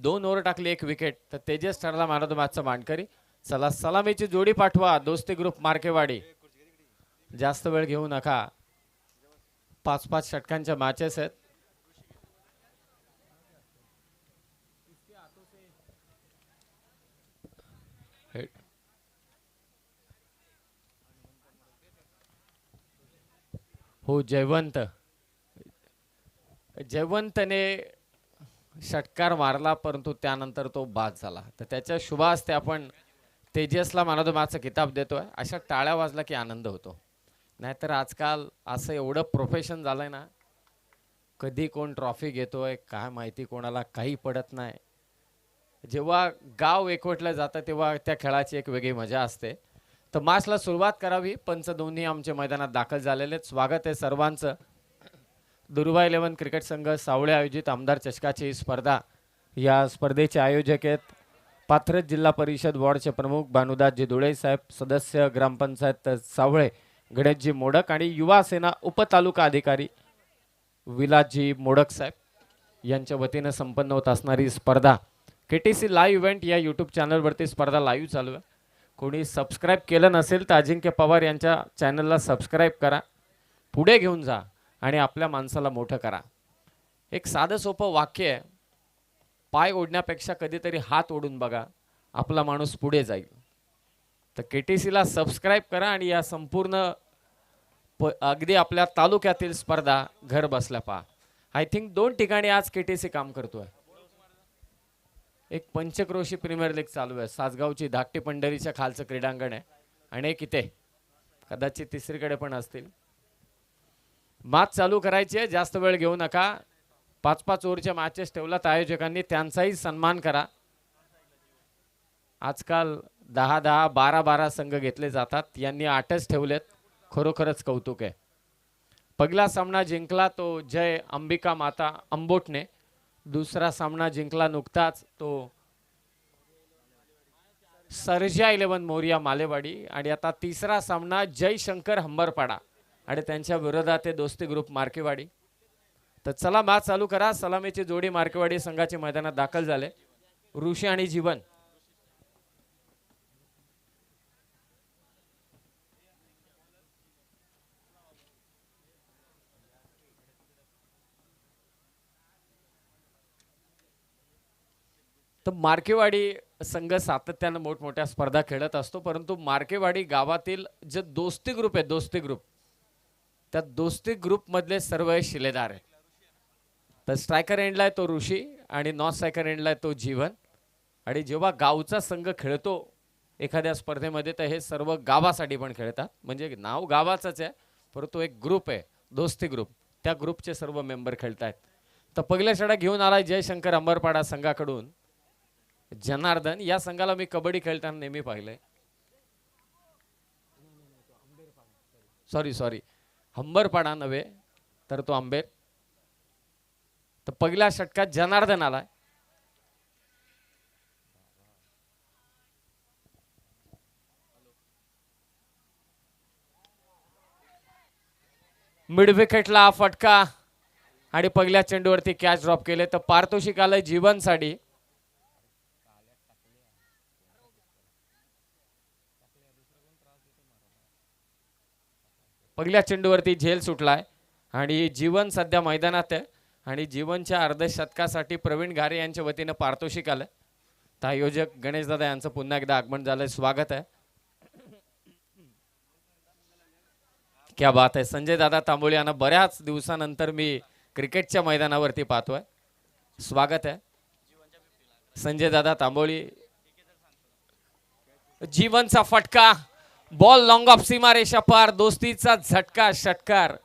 2 over टाकली 1 wicket. तर तेजस ठरला मॅन ऑफ द मॅचचा मानकरी. चला सलामीची जोडी पाठवा दोस्ती ग्रुप मार्केवाडी. जास्त वेळ घेऊ नका. 5-5 षटकांच्या मॅचेस आहेत. हो जयवंतने षटकार मारला परंतु त्यानंतर तो बाद झाला. तर त्याच्या शुभ हस्ते आपण तेजसला मॅन ऑफ द मॅचचा किताब देतोय. अशा टाळ्या वाजला की आनंद होतो. नाहीतर आजकाल असं एवढं प्रोफेशन झालंय ना, कधी कोण ट्रॉफी घेतोय काय माहिती कोणाला काही पडत नाही. जेव्हा गाव एकवटलं जातं तेव्हा त्या खेळाची एक वेगळी मजा असते. तर मॅचला सुरुवात करावी. पंच दोन्ही आमच्या मैदानात दाखल झालेले आहेत. स्वागत आहे सर्वांचं. दुर्वा 11 क्रिकेट संघ सावळे आयोजित आमदार चषकाची ही स्पर्धा. या स्पर्धेचे आयोजक आहेत पाथरज जिल्हा परिषद वॉर्डचे प्रमुख भानुदासजी धुळे साहेब, सदस्य ग्रामपंचायत सावळे गणेशजी मोडक आणि युवा सेना उपतालुका अधिकारी विलासजी मोडक साहेब यांच्या वतीनं संपन्न होत असणारी स्पर्धा. केटीसी लाईव्ह इव्हेंट या यूट्यूब चॅनलवरती स्पर्धा लाईव्ह चालू आहे. कोणी सबस्क्राईब केलं नसेल तर अजिंक्य पवार यांच्या चॅनलला सबस्क्राईब करा. पुढे घेऊन जा आणि आपल्या माणसाला मोठं करा. एक साधं सोपं वाक्य आहे, पाय ओढण्यापेक्षा कधीतरी हात ओढून बघा, आपला माणूस पुढे जाईल. तर केटीसीला सबस्क्राईब करा आणि या संपूर्ण अगदी आपल्या तालुक्यातील स्पर्धा घर बसल्या पहा. आय थिंक 2 ठिकाणी आज केटीसी काम करतोय. एक पंचक्रोशी प्रीमियर लीग चालू आहे, सासगावची धाकटी पंढरीच्या खालचं क्रीडांगण आहे आणि एक इथे कदाचित तिसरीकडे पण असतील. मॅच चालू करायची आहे, जास्त वेळ घेऊ नका. 5-5 ओव्हरच्या मॅचेस ठेवलात आयोजकांनी, त्यांचाही सन्मान करा. आजकाल 10-10 12-12 संघ घेतले जातात, यांनी 8च ठेवलेत. खरोखरच कौतुक आहे. पहिला सामना जिंकला तो जय अंबिका माता अंबोटने. दुसरा सामना जिंकला नुकताच तो सर्जा 11 मोरिया मालेवाडी. आणि आता तिसरा सामना जयशंकर हंबरपाडा आणि त्यांच्या विरोधात आहे दोस्ती ग्रुप मार्केवाडी. तर चला मॅच चालू करा. सलामीची जोडी मार्केवाडी संघाच्या मैदानात दाखल झाले. ऋषी आणि जीवन. तर मार्केवाडी संघ सातत्यानं मोठमोठ्या स्पर्धा खेळत असतो, परंतु मार्केवाडी गावातील जे दोस्ती ग्रुप आहे, दोस्ती ग्रुप, त्या दोस्ती ग्रुप मधले सर्व शिलेदार आहे. तर स्ट्रायकर एंडला आहे तो ऋषी आणि नॉन स्ट्रायकर एंडला आहे तो जीवन. आणि जेव्हा गावचा संघ खेळतो एखाद्या स्पर्धेमध्ये तर हे सर्व गावासाठी पण खेळतात. म्हणजे नाव गावाचंच आहे परंतु एक ग्रुप आहे दोस्ती ग्रुप, त्या ग्रुपचे सर्व मेंबर खेळत आहेत. तर पहिल्या षटक घेऊन आला जयशंकर अंबरपाडा संघाकडून जनार्दन. या संघाला मी कबड्डी खेळताना नेहमी पाहिलंय. सॉरी हंबरपाडा नव्हे तर तो आंबेर. तर पहिल्या षटकात जनार्दन आलाय. मिड विकेटला फटका आणि पहिल्या चेंडूवरती कॅच ड्रॉप केले. तर पारितोषिक आलंय जीवनसाठी. पहिल्या चेंडूवरती झेल सुटलाय आणि जीवन सध्या मैदानात आहे. आणि जीवनच्या अर्धशतकासाठी प्रवीण घारे यांच्या वतीनं पारितोषिक आलं. तर आयोजक गणेशदादा यांचं पुन्हा एकदा आगमन झालंय, स्वागत आहे. क्या बात आहे. संजय दादा तांबोळी यांना बऱ्याच दिवसानंतर मी क्रिकेटच्या मैदानावरती पाहतोय. स्वागत आहे संजय दादा तांबोळी. जीवनचा फटका, बॉल लॉंग ऑफ सीमारेषा पार, दोस्तीचा झटका षटकार.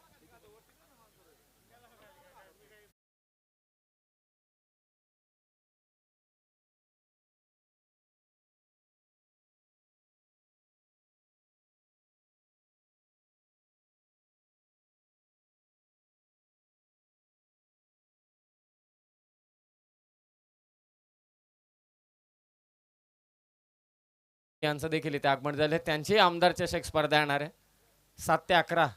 यांचं देखील इथे आगमन झाले. त्यांची आमदार चषक स्पर्धा येणार आहे 7 ते 11.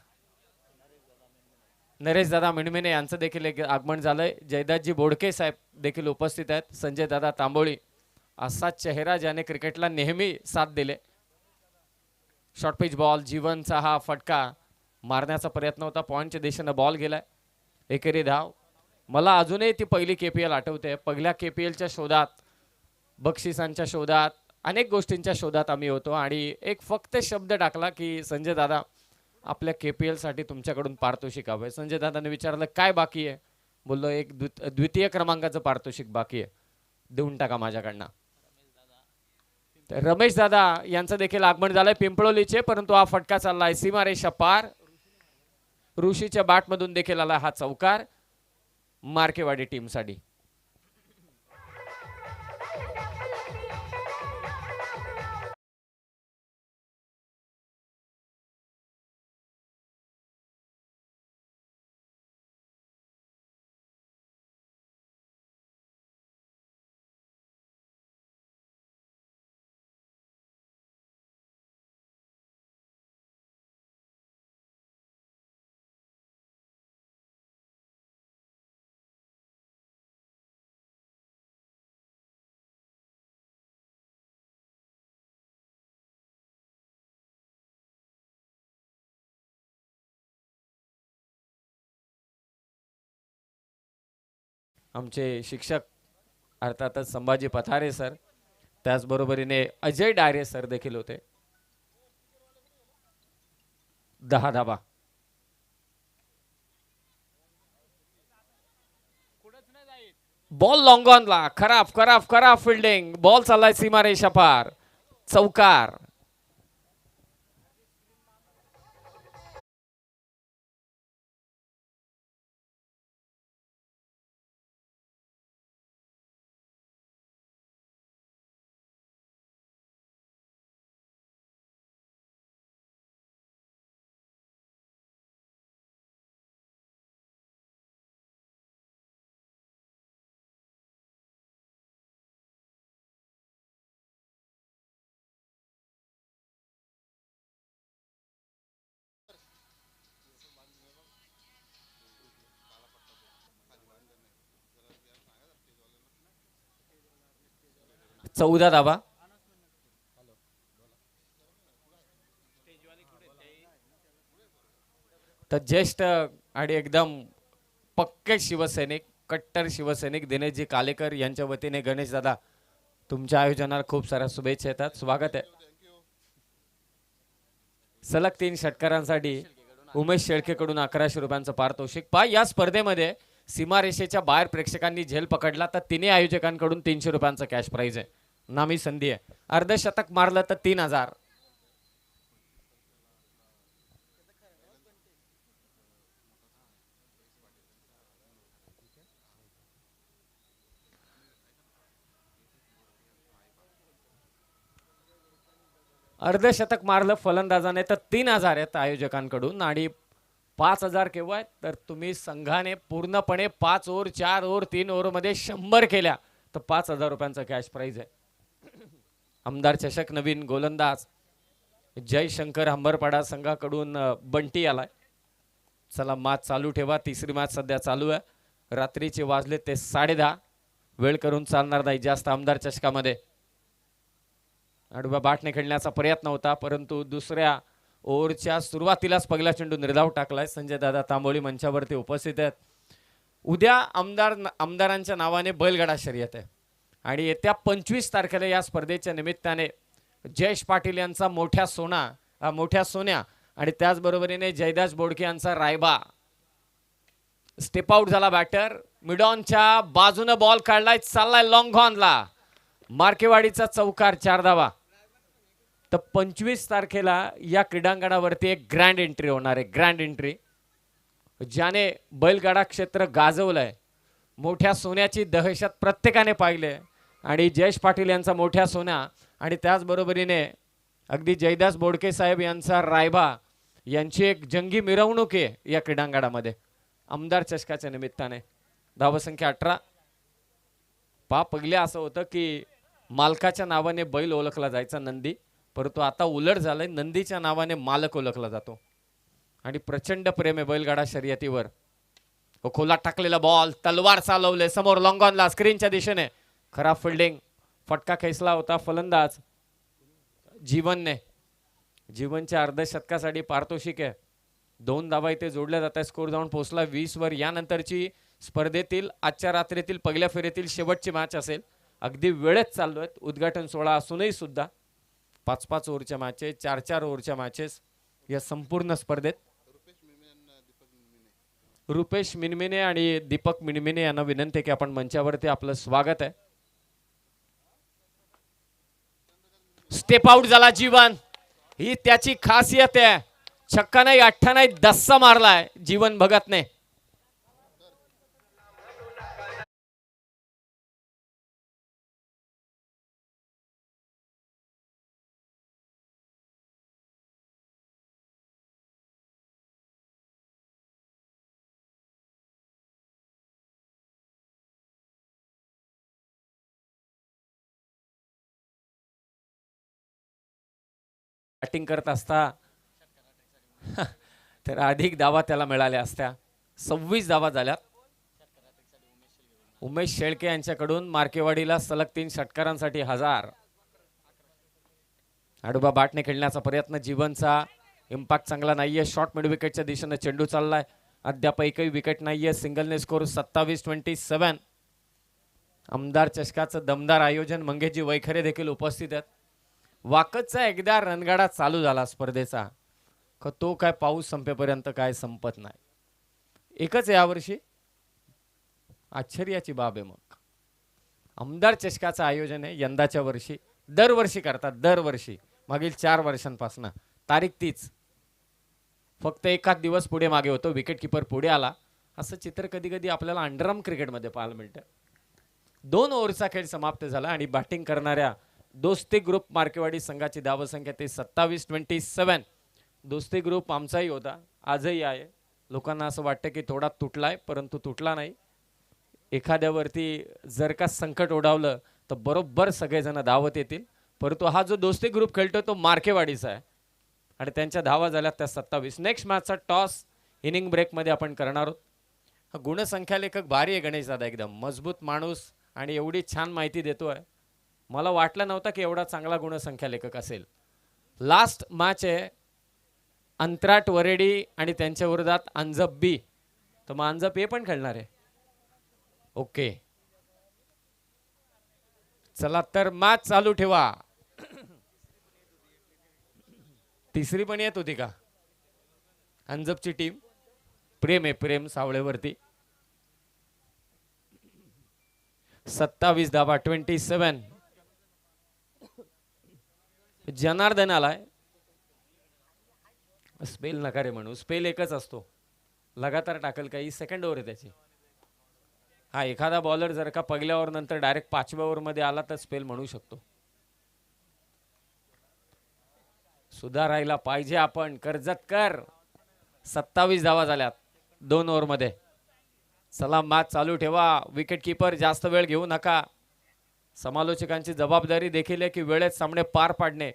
नरेशदादा मिणमिणे यांचं देखील एक आगमन झालंय. जयदासजी बोडके साहेब देखील उपस्थित आहेत. संजय दादा तांबोळी असा चेहरा ज्याने क्रिकेटला नेहमी साथ दिले. शॉर्ट पिच बॉल जीवनचा हा फटका मारण्याचा प्रयत्न होता. पॉईंटच्या दिशेनं बॉल गेलाय. एकेरी धाव. मला अजूनही ती पहिली KPL आठवते. पहिल्या KPLच्या शोधात, बक्षिसांच्या शोधात, अनेक गोष्टींच्या शोधात आम्ही होतो आणि एक फक्त शब्द टाकला की संजय दादा आपल्या KPL साठी तुमच्याकडून पारितोषिक हवंय. संजय दादाने विचारलं काय बाकी आहे. बोललो एक द्वितीय क्रमांकाचं पारितोषिक बाकी आहे, देऊन टाका माझ्याकडनं. रमेश दादा यांचं देखील आगमन झालंय पिंपळोलीचे, परंतु हा फटका चाललाय सीमारेषा पार. ऋषीच्या बॅटमधून देखील आला हा चौकार मार्केवाडी टीमसाठी. आमचे शिक्षक अर्थातच संभाजी पथारे सर, त्याचबरोबरीने अजय डायरे सर देखील होते. 10 धाबा. Ball long ऑनला. खराब खराब खराब फिल्डिंग. बॉल चाललाय सीमारेषा पार. चौकार. चौदा धाबा. तर ज्येष्ठ आणि एकदम पक्के शिवसैनिक, कट्टर शिवसैनिक दिनेशजी कालेकर यांच्या वतीने गणेश दादा तुमच्या आयोजनाला खूप साऱ्या शुभेच्छा येतात. स्वागत आहे. सलग 3 षटकारांसाठी उमेश शेळकेकडून 1100 रुपयांचं पारितोषिक. या स्पर्धेमध्ये सीमारेषेच्या बाहेर प्रेक्षकांनी झेल पकडला तर तिन्ही आयोजकांकडून 300 रुपयांचं कॅश प्राइज आहे. नामी संधी आहे. अर्धशतक मारलं तर 3000. अर्धशतक मारलं फलंदाजाने तर 3000 आहेत आयोजकांकडून आणि 5000 केव्हा आहेत तर तुम्ही संघाने पूर्णपणे 5 ओव्हर 4 ओव्हर 3 ओव्हरमध्ये 100 केल्या तर 5000 रुपयांचा कॅश प्राइज आहे. आमदार चषक नवीन गोलंदाज जयशंकर हंबरपाडा संघाकडून बंटी आलाय. चला मॅच चालू ठेवा. तिसरी मॅच सध्या चालू आहे. रात्रीचे वाजले ते 10:30. वेळ करून चालणार नाही जास्त आमदार चषकामध्ये. आडव्या बॅटने खेळण्याचा प्रयत्न होता परंतु दुसऱ्या ओव्हरच्या सुरुवातीलाच पहिला चेंडू निर्धाव टाकलाय. संजय दादा तांबोळी मंचावरती उपस्थित आहेत. उद्या आमदारांच्या नावाने बैलगाडा शर्यत आहे आणि येत्या 25 तारखेला या स्पर्धेच्या निमित्ताने जयेश पाटील यांचा मोठ्या सोन्या आणि त्याचबरोबरीने जयदास बोडके यांचा रायबा. स्टेप आउट झाला बॅटर. मिडॉनच्या बाजूने बॉल काढलाय. चाललाय लॉंग ऑनला. मार्केवाडीचा चौकार. 4 धावा. तर 25 तारखेला या क्रीडांगणावरती एक ग्रँड एंट्री होणार आहे. ग्रँड एंट्री ज्याने बैलगाडा क्षेत्र गाजवलंय. मोठ्या सोन्याची दहशत प्रत्येकाने पाहिले आणि जयेश पाटील यांचा मोठ्या सोन्या आणि त्याचबरोबरीने अगदी जयदास बोडके साहेब यांचा रायबा यांची एक जंगी मिरवणूक आहे या क्रीडांगणामध्ये आमदार चषकाच्या निमित्ताने. धावसंख्या 18. पहिले असं होतं की मालकाच्या नावाने बैल ओळखला जायचा नंदी, परंतु आता उलट झालंय. नंदीच्या नावाने मालक ओळखला जातो आणि प्रचंड प्रेम आहे बैलगाडा शर्यतीवर. खोला टाकलेला बॉल, तलवार चालवले समोर लॉंगॉनला स्क्रीनच्या दिशेने, खराब फिल्डिंग, फटका खेचला होता फलंदाज जीवनने. जीवनच्या अर्धशतकासाठी पारितोषिक आहे. 2 धावा इथे जोडल्या जात आहे. स्कोर जाऊन पोहोचला 20 वर. यानंतरची स्पर्धेतील आजच्या रात्रीतील पहिल्या फेरीतील शेवटची मॅच असेल. अगदी वेळेत चाललोय. उद्घाटन सोहळा असूनही सुद्धा 5-5 ओव्हरच्या मॅचेस, 4-4 ओव्हरच्या मॅचेस या संपूर्ण स्पर्धेत. रुपेश मिनमिने आणि दीपक मिनमिने यांना विनंती की आपण मंचावरती आपलं स्वागत आहे. स्टेप आउट झाला जीवन, ही त्याची खासियत आहे. छक्का नाही, अठ्ठा नाही, दस्सा मारलाय जीवन भगतने. बॅटिंग करत असता तर अधिक धावा त्याला मिळाल्या असत्या. 26 धावा झाल्यात. उमेश शेळके यांच्याकडून मार्केवाडीला सलग 3 षटकारांसाठी 1000. आडोबा बॅटने खेळण्याचा प्रयत्न जीवनचा. इम्पॅक्ट चांगला नाहीये. शॉर्ट मिड विकेटच्या दिशेने चेंडू चाललाय. अद्याप एकही विकेट नाहीये. सिंगलने स्कोर 27-27. आमदार चषकाचं दमदार आयोजन. मंगेशजी वैखरे देखील उपस्थित आहेत. वाकतचा एकदा रणगाडा चालू झाला स्पर्धेचा, तो काय पाऊस संपेपर्यंत काय संपत नाही. एकच यावर्षी आश्चर्याची बाब आहे. मग आमदार चषकाचं आयोजन आहे यंदाच्या वर्षी. दरवर्षी करतात, दरवर्षी मागील 4 वर्षांपासून. तारीख तीच, फक्त एकाच दिवस पुढे मागे होतो. विकेट किपर पुढे आला. असं चित्र कधी कधी आपल्याला अंडरआर्म क्रिकेटमध्ये पाहायला मिळतं. 2 ओव्हरचा खेळ समाप्त झाला आणि बॅटिंग करणाऱ्या दोस्ती ग्रुप मार्केवाडी संघाची धावसंख्या ते 27-27. दोस्ती ग्रुप आमचाही होता, आजही आहे. लोकांना असं वाटतं की थोडा तुटलाय, परंतु तुटला नाही. एखाद्यावरती जर का संकट ओढावलं तर बरोबर सगळेजण धावत येतील. परंतु हा जो दोस्ती ग्रुप खेळतो तो मार्केवाडीचा आहे आणि त्यांच्या धावा झाल्या त्या 27. नेक्स्ट मॅचचा टॉस इनिंग ब्रेकमध्ये आपण करणार आहोत. हा गुणसंख्या लेखक भारी आहे गणेश दादा, एकदम मजबूत माणूस आणि एवढी छान माहिती देतोय. मला वाटलं नव्हतं की एवढा चांगला गुणसंख्या लेखक असेल. लास्ट मॅच आहे अंतराट वरेडी आणि त्यांच्या विरोधात अंजप बी. तर मग अंजप ए पण खेळणार आहे. ओके, चला तर मॅच चालू ठेवा. तिसरी पण येत होती का अंजपची टीम? प्रेम आहे, प्रेम सावळेवरती. 27 धावा, 27. जनार्दन आलाय. स्पेल नका रे म्हणू, स्पेल एकच असतो, लगातार टाकल काही. सेकंड ओव्हर आहे त्याची. हा, एखादा बॉलर जर का पहिल्या ओव्हर नंतर डायरेक्ट 5व्या ओव्हरमध्ये आला तर स्पेल म्हणू शकतो. सुधारायला पाहिजे आपण. कर्जतकर 27 धावा झाल्यात 2 ओव्हरमध्ये. चला मॅच चालू ठेवा. विकेट किपर जास्त वेळ घेऊ नका. समालोचकांची जबाबदारी देखील आहे की वेळेत सामने पार पाडणे.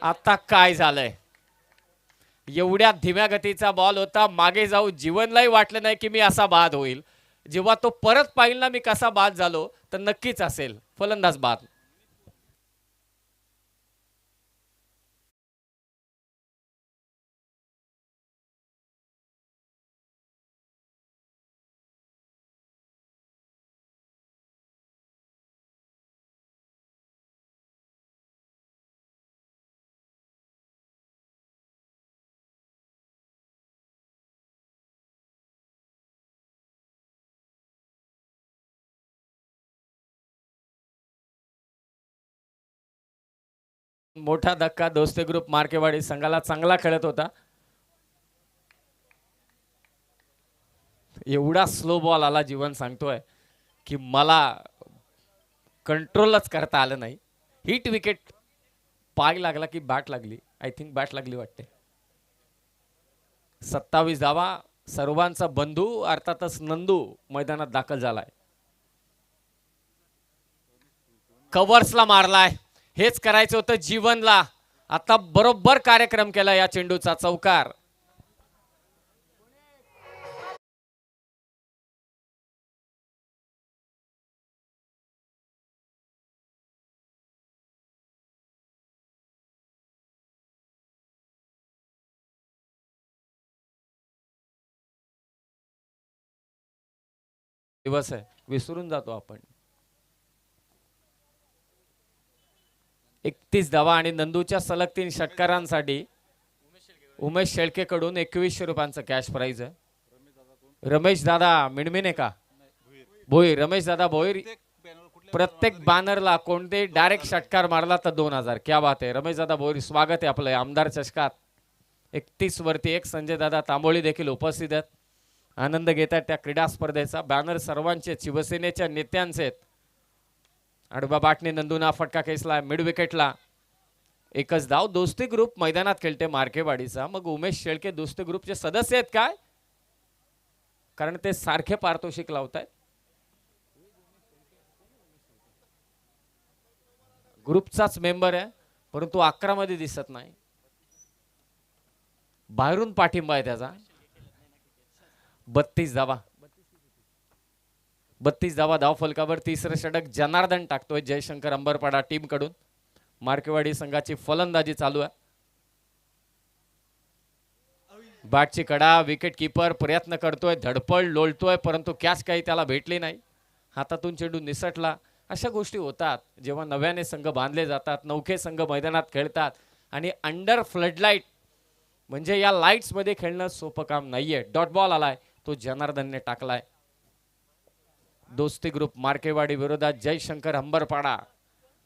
आता काय झालंय? एवढ्या धीम्या गतीचा बॉल होता. मागे जाऊ जीवनलाही वाटलं नाही की मी असा बाद होईल. जेव्हा तो परत पाहिल ना मी कसा बाद झालो, तर नक्कीच असेल फलंदाज बाद. मोठा धक्का. दोस्ती ग्रुप मार्केवाडी संघाला चांगला खेळत होता. एवढा स्लो बॉल आला, जीवन सांगतोय की मला कंट्रोलच करता आलं नाही. Hit wicket. पाय लागला की बॅट लागली? आय थिंक बॅट लागली वाटते. 27 धावा. सर्वांचा बंधू अर्थातच नंदू मैदानात दाखल झालाय. कव्हर्सला मारलाय. हेच करायचं होतं जीवनला. आता बरोबर कार्यक्रम केला या चेंडूचा चौकार. दिवस आहे विसरून जातो आपण. 31 धावा आणि नंदूच्या सलग 3 षटकारांसाठी उमेश शेळके कडून 2100 रुपयांचं कॅश प्राइज आहे. रमेश दादा मिणमिणे का भोईर, रमेश दादा भोईर प्रत्येक बॅनरला कोणते डायरेक्ट षटकार मारला तर 2000. क्या बात आहे रमेश दादा भोईर, स्वागत आहे आपलं आमदार चषकात. 31 वरती एक संजय दादा तांबोळी देखील उपस्थित आहेत, आनंद घेतात त्या क्रीडा स्पर्धेचा. बॅनर सर्वांचे शिवसेनेच्या नेत्यांचे आहेत. आडबा बाटने नंदूना फटका खेचला मिड विकेटला. एकच धाव. दोस्ती ग्रुप मैदानात खेळते मार्केवाडीचा. मग उमेश शेळके दोस्ती ग्रुपचे सदस्य आहेत काय, कारण ते सारखे पारितोषिक लावतायत. ग्रुपचाच मेंबर आहे परंतु 11 मध्ये दिसत नाही, बाहेरून पाठिंबा आहे त्याचा. 32 धावा, 32 धावा धाव फलकावर. तिसरं षटक जनार्दन टाकतोय जयशंकर अंबरपाडा टीम कडून. मार्केवाडी संघाची फलंदाजी चालू आहे. बॅटची कडा, विकेट किपर प्रयत्न करतोय, धडपड लोळतोय परंतु कॅच काही त्याला भेटली नाही. हातातून चेंडू निसटला. अशा गोष्टी होतात जेव्हा नव्याने संघ बांधले जातात, नौखे संघ मैदानात खेळतात आणि अंडर फ्लडलाईट म्हणजे या लाईट्स मध्ये खेळणं सोपं काम नाहीये. डॉट बॉल आलाय, तो जनार्दनने टाकलाय. दोस्ती ग्रुप मार्केवाडी विरोधात जयशंकर अंबरपाडा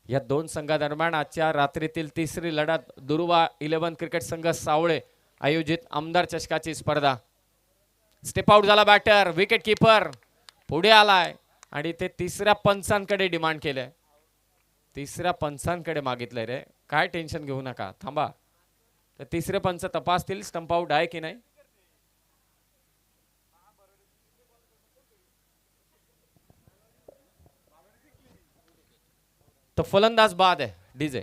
या दोन संघादरम्यान आजच्या रात्रीतील तिसरी लढत. दुर्वा 11 क्रिकेट संघ सावळे आयोजित आमदार चषकाची स्पर्धा. स्टेप आउट झाला बॅटर, विकेट किपर पुढे आलाय आणि ते तिसऱ्या पंचांकडे डिमांड केलंय. तिसऱ्या पंचांकडे मागितलंय रे. काय टेन्शन घेऊ नका, थांबा. तर तिसरे पंच तपासतील स्टंप आउट आहे की नाही. तो फलंदाज बाद है डीजे.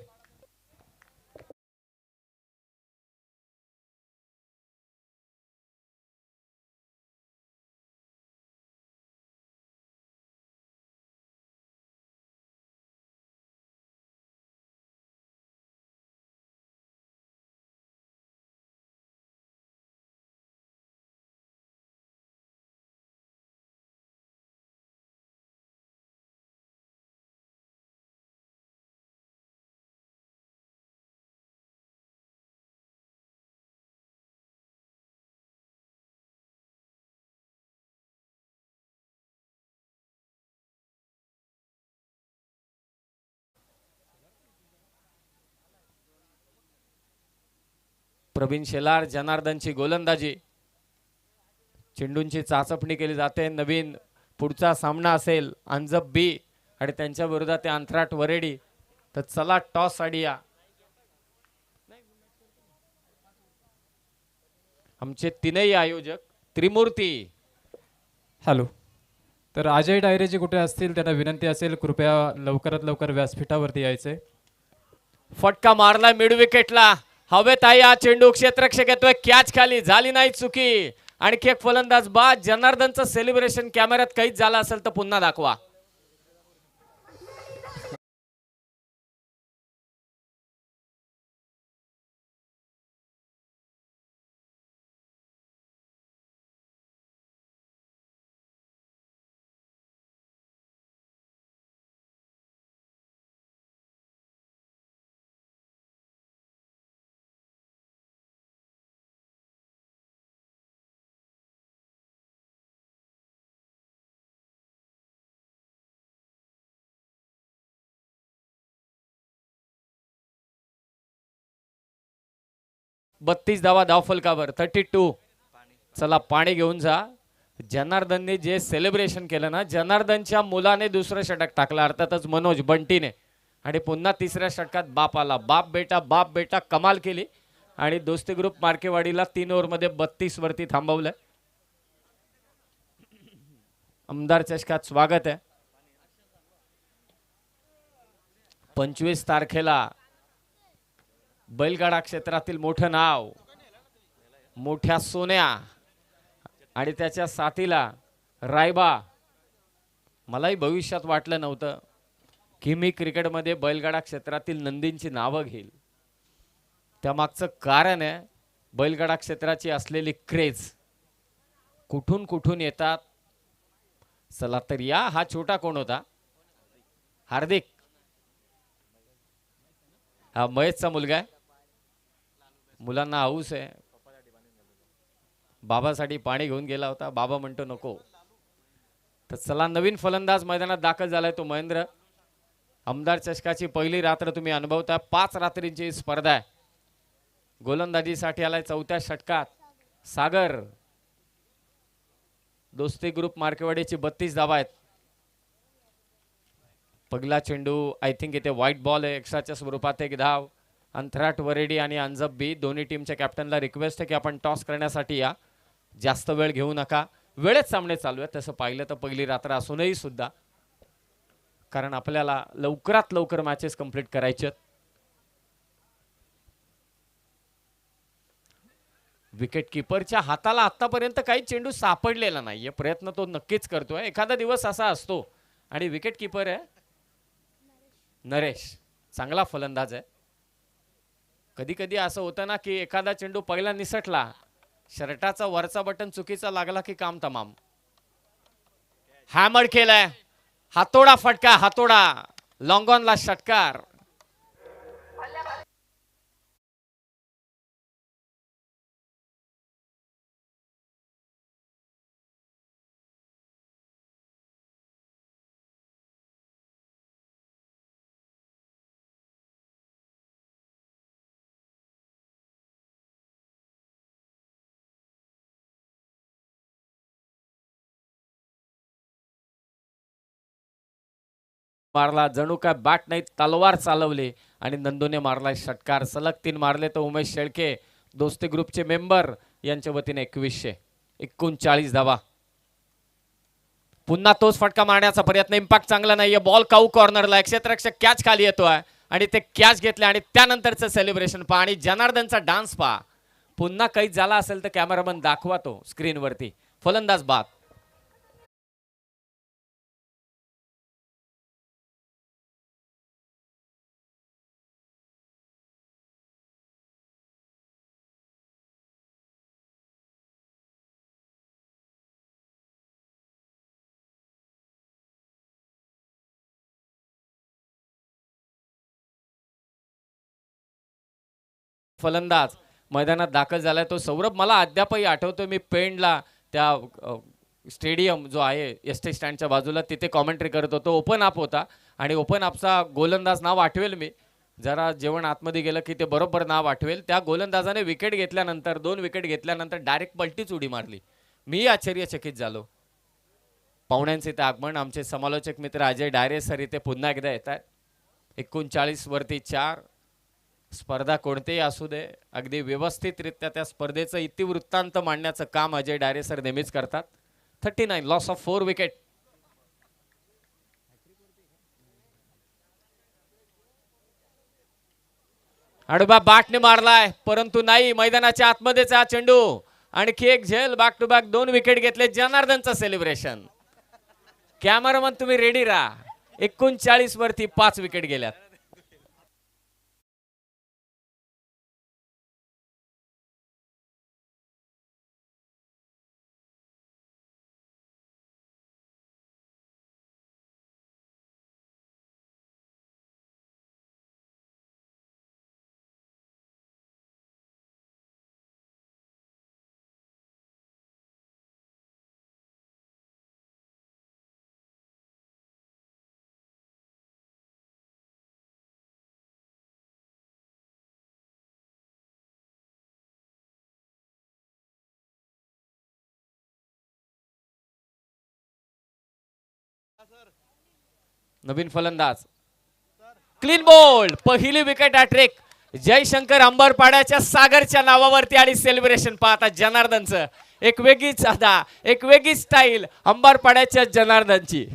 प्रवीण शेलार, जनार्दनची गोलंदाजी. चेंडूंची चाचपणी केली जाते. नवीन पुढचा सामना असेल अंजब बी आणि त्यांच्या विरोधात अंतराट वरेडी. तर चला टॉस आडिया. आमचे तीनही आयोजक त्रिमूर्ती. हॅलो. तर अजय डायरेजी कुठे असतील त्यांना विनंती असेल कृपया लवकरात लवकर व्यासपीठावरती यायचे. फटका मारला मिड विकेटला. हवेत आहे हा चेंडू, क्षेत्ररक्षक येतोय, कॅच खाली झाली नाही, चुकी. आणखी एक फलंदाज बाद. जनार्दनचं सेलिब्रेशन कॅमेऱ्यात काहीच झालं असेल तर पुन्हा दाखवा. बत्तीस धावा धाव फलकावर. 32. चला पाणी घेऊन जा. जनार्दनने जे सेलिब्रेशन केलं ना, जनार्दनच्या मुलाने दुसरं षटक टाकलं, अर्थातच मनोज बंटीने. आणि पुन्हा तिसऱ्या षटकात बाप आला. बाप बेटा कमाल केली आणि दोस्ती ग्रुप मार्केवाडीला 3 ओव्हरमध्ये 32 वरती थांबवलंय. आमदार चषकात स्वागत आहे. 25 तारखेला बैलगाडा क्षेत्रातील मोठं नाव, मोठ्या सोन्या आणि त्याच्या साथीला रायबा. मलाही भविष्यात वाटलं नव्हतं की मी क्रिकेटमध्ये बैलगाडा क्षेत्रातील नंदींची नावं घेईल. त्यामागचं कारण आहे बैलगाडा क्षेत्राची असलेली क्रेज. कुठून कुठून येतात. चला तर या. हा छोटा कोण होता? हार्दिक. हा महेशचा मुलगा आहे. मुलांना हौस आहे. बाबासाठी पाणी घेऊन गेला होता. बाबा म्हणतो नको. तर चला नवीन फलंदाज मैदानात दाखल झालाय तो महेंद्र. आमदार चषकाची पहिली रात्र तुम्ही अनुभवता. 5 रात्रींची स्पर्धा आहे. गोलंदाजीसाठी आलाय 4थ्या षटकात सागर. दोस्ती ग्रुप मार्केवाडीची 32 धावा आहेत. पहिला चेंडू आय थिंक इथे व्हाईट बॉल आहे. एक्स्ट्राच्या स्वरूपात 1 धाव. अंथराट वरेडी आणि अंजब बी दोन्ही टीमच्या कॅप्टनला रिक्वेस्ट आहे की आपण टॉस करण्यासाठी या. जास्त वेळ घेऊ नका. वेळेत सामने चालू आहे. तसं पाहिलं तर पहिली रात्र असूनही सुद्धा, कारण आपल्याला लवकरात लवकर मॅचेस कंप्लीट करायचे. विकेट किपरच्या हाताला आतापर्यंत काही चेंडू सापडलेला नाहीये. प्रयत्न तो नक्कीच करतोय. एखादा दिवस असा असतो. आणि विकेट किपर आहे नरेश. चांगला फलंदाज आहे. कधी कधी असं होतं ना की एखादा चेंडू पहिला निसटला, शर्टाचा वरचा बटन चुकीचा लागला की काम तमाम. हॅमर केलाय. हातोडा फटका. हातोडा. लॉंग ऑनला षटकार. मारला. जणू काय बॅट नाही तलवार चालवली आणि नंदूने मारला षटकार. सलग 3 मारले. तर उमेश शेळके दोस्ती ग्रुपचे मेंबर यांच्या वतीने 2139 धावा. पुन्हा तोच फटका मारण्याचा प्रयत्न. इम्पॅक्ट चांगला नाहीये. बॉल काऊ कॉर्नरला. क्षेत्ररक्षक कॅच खाली येतोय आणि ते कॅच घेतले आणि त्यानंतरचं सेलिब्रेशन पहा आणि जनार्दनचा डान्स पहा. पुन्हा काही झाला असेल तर कॅमेरामन दाखवा तो स्क्रीनवरती. फलंदाज बाद. फलंदाज मैदानात दाखल झालाय तो सौरभ. मला अद्यापही आठवतो मी पेंडला त्या स्टेडियम जो आहे एस टी स्टँडच्या बाजूला तिथे कॉमेंट्री करत होतो. ओपन अप होता आणि ओपन अपचा गोलंदाज नाव आठवेल मी. जरा जेवण आतमध्ये गेलं की ते बरोबर नाव आठवेल. त्या गोलंदाजाने विकेट घेतल्यानंतर 2 विकेट घेतल्यानंतर डायरेक्ट पलटीच उडी मारली. मी आश्चर्यचकित झालो. पाहुण्यांचे इथे आगमन. आमचे समालोचक मित्र अजय डायरे सर इथे पुन्हा एकदा येत आहेत. 39 वरती 4. स्पर्धा कोणतेही असू दे अगदी व्यवस्थितरित्या त्या स्पर्धेचं इतिवृत्तांत मांडण्याचं काम अजय डायरे सर नेहमीच करतात. 39 लॉस ऑफ 4 विकेट. आडबा बॅटने मारलाय परंतु नाही. मैदानाच्या आतमध्येच हा चेंडू. आणखी एक झेल. बॅक टू बॅक 2 विकेट घेतले. जनार्दनचं सेलिब्रेशन. कॅमेरामन तुम्ही रेडी राहा. 39 वरती 5 विकेट गेल्यात. नवीन फलंदाज. Clean ball. पहिली विकेट हॅट्रिक जयशंकर अंबरपाड्याच्या सागरच्या नावावरती आणि सेलिब्रेशन पाहता जनार्दनचं. एक वेगळीच अदा, एक वेगळी स्टाईल अंबरपाड्याच्या जनार्दनची.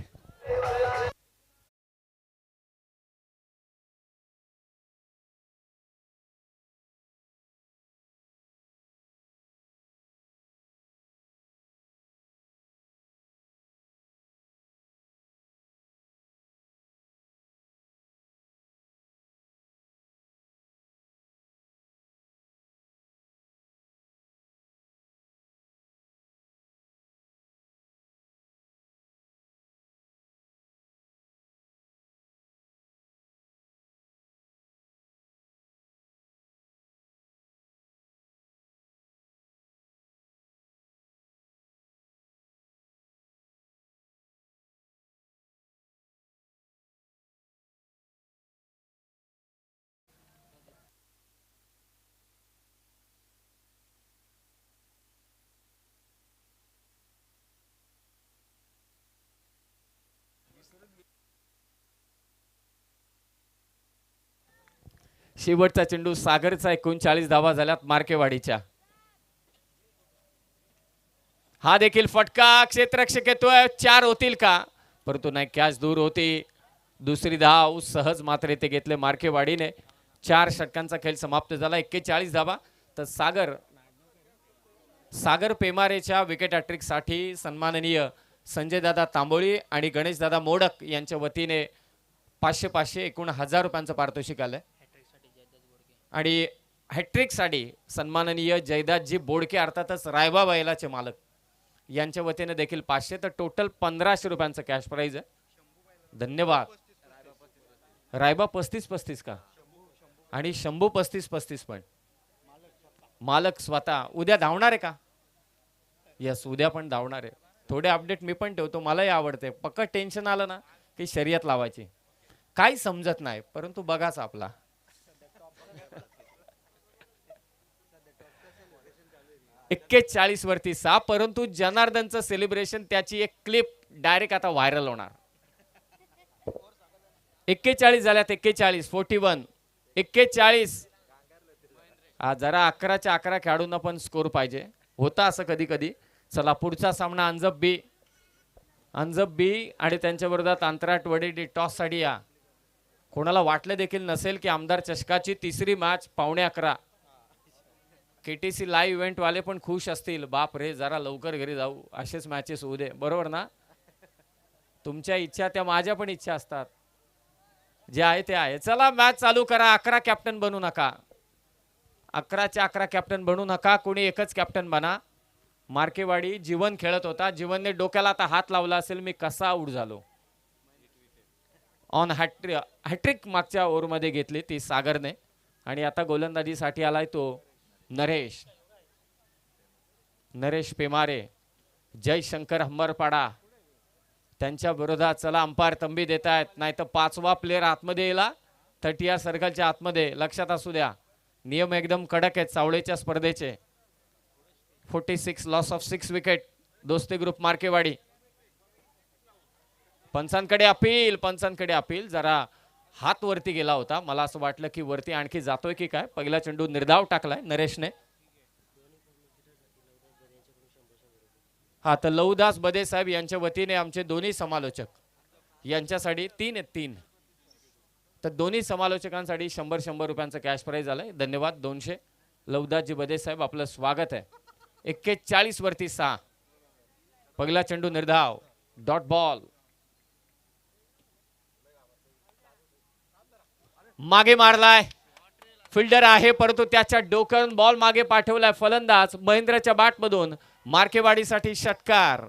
शेवटचा चेंडू सागरचा 39 धावा झाल्यात मार्केवाडीच्या. हा देखील फटका क्षेत्ररक्षक येतोय, 4 होतील का, परंतु नाही, कॅच दूर होती. दुसरी धाव सहज मात्र इथे घेतले मार्केवाडीने. 4 षटकांचा खेळ समाप्त झाला. 41 धावा. तर सागर पेमारेच्या विकेट हॅट्रिक साठी सन्माननीय संजय दादा तांबोळी आणि गणेश दादा मोडक यांच्या वतीने 500 एकूण 1000 रुपयांचं पारितोषिक आलंय. आणि हॅट्रिक साठी सन्माननीय जयदासजी बोडके अर्थातच रायबा बैलाचे मालक यांच्या वतीने देखील 500, तर टोटल 1500 रुपयांचं कॅश प्राइज आहे. धन्यवाद. रायबा 35 का, आणि शंभू 35 पण. मालक स्वतः उद्या धावणार आहे का? यस, उद्या पण धावणार आहे. थोडे अपडेट मी पण ठेवतो, मलाही आवडते. पक्का टेन्शन आलं ना की शर्यत लावायची, काही समजत नाही, परंतु बघाच आपला. एक्केचाळीस वरती 6, परंतु जनार्दनचं सेलिब्रेशन त्याची एक क्लिप डायरेक्ट आता व्हायरल होणार. 41 झाल्यात. 41 41. जरा 11च्या 11 खेळाडूंना पण स्कोर पाहिजे, होता असं कधी कधी. चला पुढचा सामना अंजब बी आणि त्यांच्या विरोधात अंतराट वडी टॉस साठी या. कोणाला वाटलं देखील नसेल की आमदार चषकाची तिसरी मॅच 11:15. केटीसी लाईव्ह इव्हेंट वाले पण खुश असतील, बाप रे जरा लवकर घरी जाऊ, असेच मॅचेस होऊ दे. बरोबर ना? तुमच्या इच्छा त्या माझ्या पण इच्छा असतात, जे आहे ते आहे. चला मॅच चालू करा. 11 कॅप्टन बनू नका, 11च्या 11 कॅप्टन बनू नका, कोणी एकच कॅप्टन बना. मार्केवाडी जीवन खेळत होता, जीवनने डोक्याला आता हात लावला असेल, मी कसा आऊट झालो. ऑन हॅट्रिक मागच्या ओव्हरमध्ये घेतली ती सागरने. आणि आता गोलंदाजीसाठी आलाय तो नरेश पेमारे, जयशंकर हंबरपाडा त्यांच्या विरोधात. चला अंपायर तंबी देत आहेत, नाही तर 5वा प्लेअर आतमध्ये येईल 30 सर्कलच्या आतमध्ये. लक्षात असू द्या, नियम एकदम कडक आहेत सावळेच्या स्पर्धेचे. 46 लॉस ऑफ 6 विकेट. दोस्ती ग्रुप मार्केवाडी. पंचांकडे अपील. जरा हात वरती गेला होता, मला असं वाटलं की वरती आणखी जातोय की काय. पहिला चेंडू निर्धाव टाकलाय नरेशने. हा, तर लवदास बदे साहेब यांच्या वतीने आमचे दोन्ही समालोचक यांच्यासाठी 3 तर दोन्ही समालोचकांसाठी 100 रुपयांचं कॅश प्राइज आलंय. धन्यवाद. 200. लवदासजी बदे साहेब आपलं स्वागत आहे. 41 वरती 6. पहिला चेंडू निर्धाव, डॉट बॉल. मागे मारलाय, फिल्डर आहे, परंतु त्याच्या डोक्यावरून बॉल मागे पाठवलाय फलंदाज महेंद्रच्या बॅटमधून. मार्केवाडीसाठी षटकार.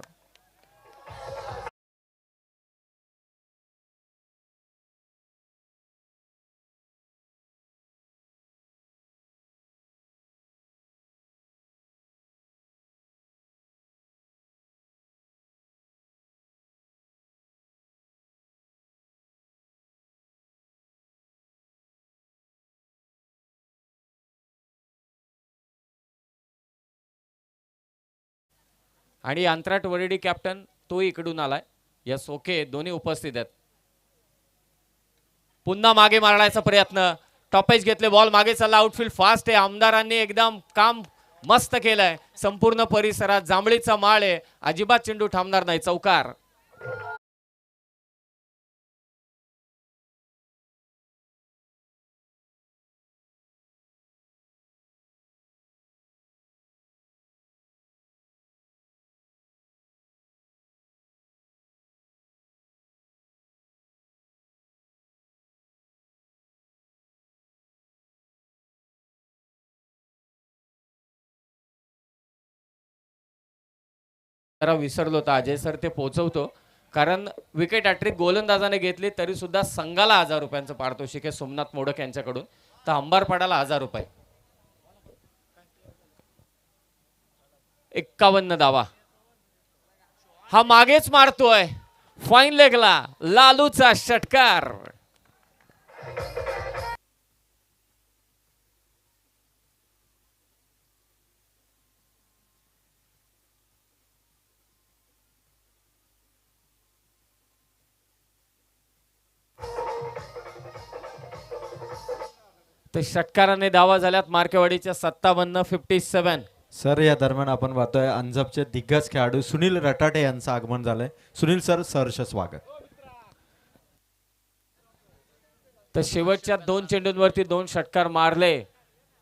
आणि अंतराट वरडी कॅप्टन तो इकडून आलाय. यस, ओके, दोन्ही उपस्थित आहेत. पुन्हा मागे मारण्याचा प्रयत्न, टॉपेज घेतले, बॉल मागे चालला, आउटफील्ड फास्ट आहे. आमदारांनी एकदम काम मस्त केलंय. संपूर्ण परिसरात जांभळीचा माळ आहे, अजिबात चेंडू थांबणार नाही. चौकार. जरा विसरलो होता अजय सर, ते पोहोचवतो. कारण विकेट हॅट्रिक गोलंदाजाने घेतली तरी सुद्धा संघाला 1000 रुपयांचं पारितोषिक आहे सोमनाथ मोडक यांच्याकडून. तर अंबारपाडाला 1000 रुपये. 51 धावा. हा मागेच मारतोय, फाईन लेगला लालूचा षटकार. तर षटकाराने धावा झाल्यात मार्केवाडीच्या 57-57. सर या दरम्यान आपण पाहतोय अंजपचे दिग्गज खेळाडू सुनील रटाटे यांचं आगमन झालंय. सुनील सर सहर्ष स्वागत. तर शेवटच्या 2 चेंडूंवरती 2 षटकार मारले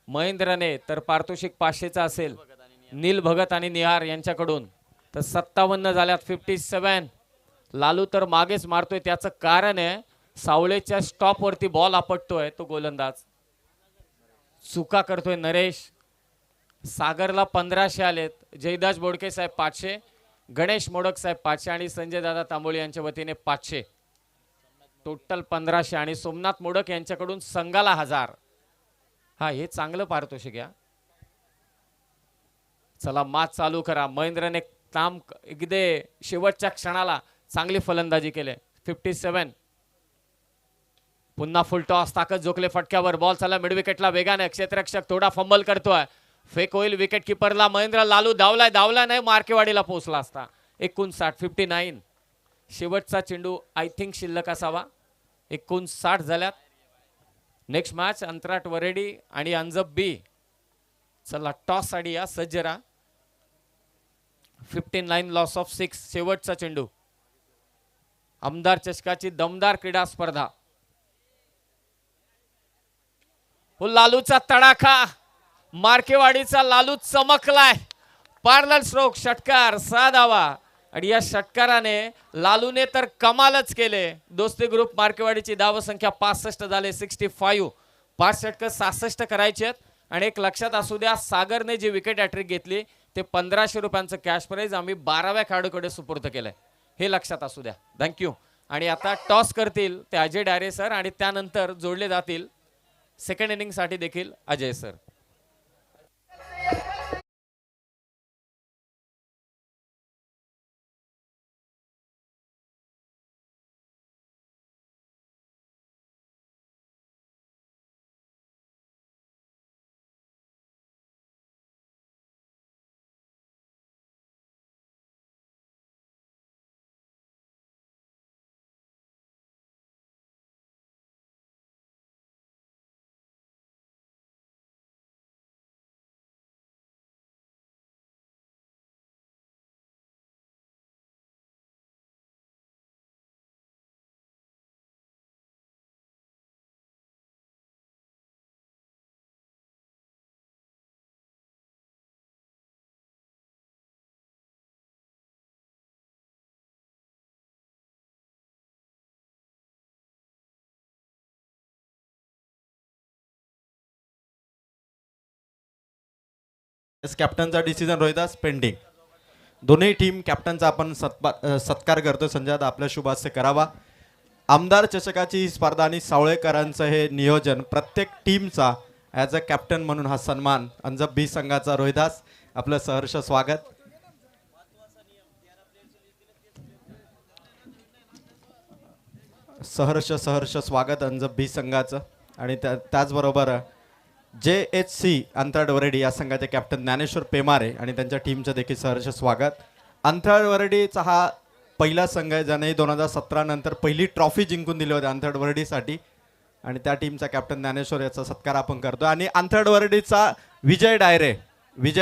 महेंद्रने, तर पारितोषिक 500चा असेल नील भगत आणि निहार यांच्याकडून. तर 57 झाल्यात 57. लालू तर मागेच मारतोय, त्याचं कारण आहे सावळेच्या स्टॉप वरती बॉल आपटतोय तो गोलंदाज, चुका करतोय नरेश. सागरला 1500 आलेत, जयदास बोडके साहेब 500, गणेश मोडक साहेब 500 आणि संजय दादा तांबोळी यांच्या वतीने 500, टोटल 1500. आणि सोमनाथ मोडक यांच्याकडून संघाला 1000. हा हे चांगलं पारितोषिक घ्या. चला मात चालू करा. महेंद्रने काम एकदे शेवटच्या क्षणाला चांगली फलंदाजी केली. 57. पुन्हा फुल टॉस, ताकद जोखले फटक्यावर, बॉल चला मिड विकेटला वेगाने. क्षेत्ररक्षक थोडा फंबल करतोय, फेक होईल विकेट किपरला. महेंद्र लालू धावला नाही, मार्केवाडीला पोहोचला असता. 59 शेवटचा चेंडू आय थिंक शिल्लक असावा. 59 झाल्यात. नेक्स्ट मॅच अंतराट वरेडी आणि अंजप बी. चला टॉस साठी या सज्ज राहा. 59 लॉस ऑफ 6 शेवटचा चेंडू. आमदार चषकाची दमदार क्रीडा स्पर्धा. हो लालूचा तडाखा, मार्केवाडीचा लालू चमकलाय. पार्लर स्ट्रोक षटकार 6 धावा. आणि या षटकाराने लालूने तर कमालच केले. दोस्ती ग्रुप मार्केवाडीची धाव संख्या 65 झाले. 65 5 षटक 66 करायचे आहेत. आणि एक लक्षात असू द्या, सागरने जी विकेट हॅट्रिक घेतली ते 1500 रुपयांचं कॅश प्राइज आम्ही 12व्या खेळाडूकडे सुपूर्द केलंय, हे लक्षात असू द्या. थँक्यू. आणि आता टॉस करतील ते अजय डायरे सर आणि त्यानंतर जोडले जातील सेकंड इनिंग साठी देखील अजय सर. कॅप्टनचा डिसिजन रोहिदास पेंडिंग. दोन्ही टीम कॅप्टनचा आपण सत्कार करतो. संजय दादा आपल्या शुभ हस्ते करावा. आमदार चषकाची ही स्पर्धा आणि सावळेकरांचं हे नियोजन, प्रत्येक टीमचा ॲज अ कॅप्टन म्हणून हा सन्मान. अंजप बी संघाचा रोहिदास आपलं सहर्ष स्वागत. सहर्ष स्वागत अंजप बी संघाचं. आणि त्याचबरोबर JHC अंतराळ वरेडी या संघाचे कॅप्टन ज्ञानेश्वर पेमारे आणि त्यांच्या टीमचं देखील सहर्ष स्वागत. अंतराळ वरेडीचा हा पहिला संघ आहे ज्याने 2017 नंतर पहिली ट्रॉफी जिंकून दिली होती अंतराळ वरेडीसाठी. आणि त्या टीमचा कॅप्टन ज्ञानेश्वर याचा सत्कार आपण करतो. आणि अंतराळ वरेडीचा विजय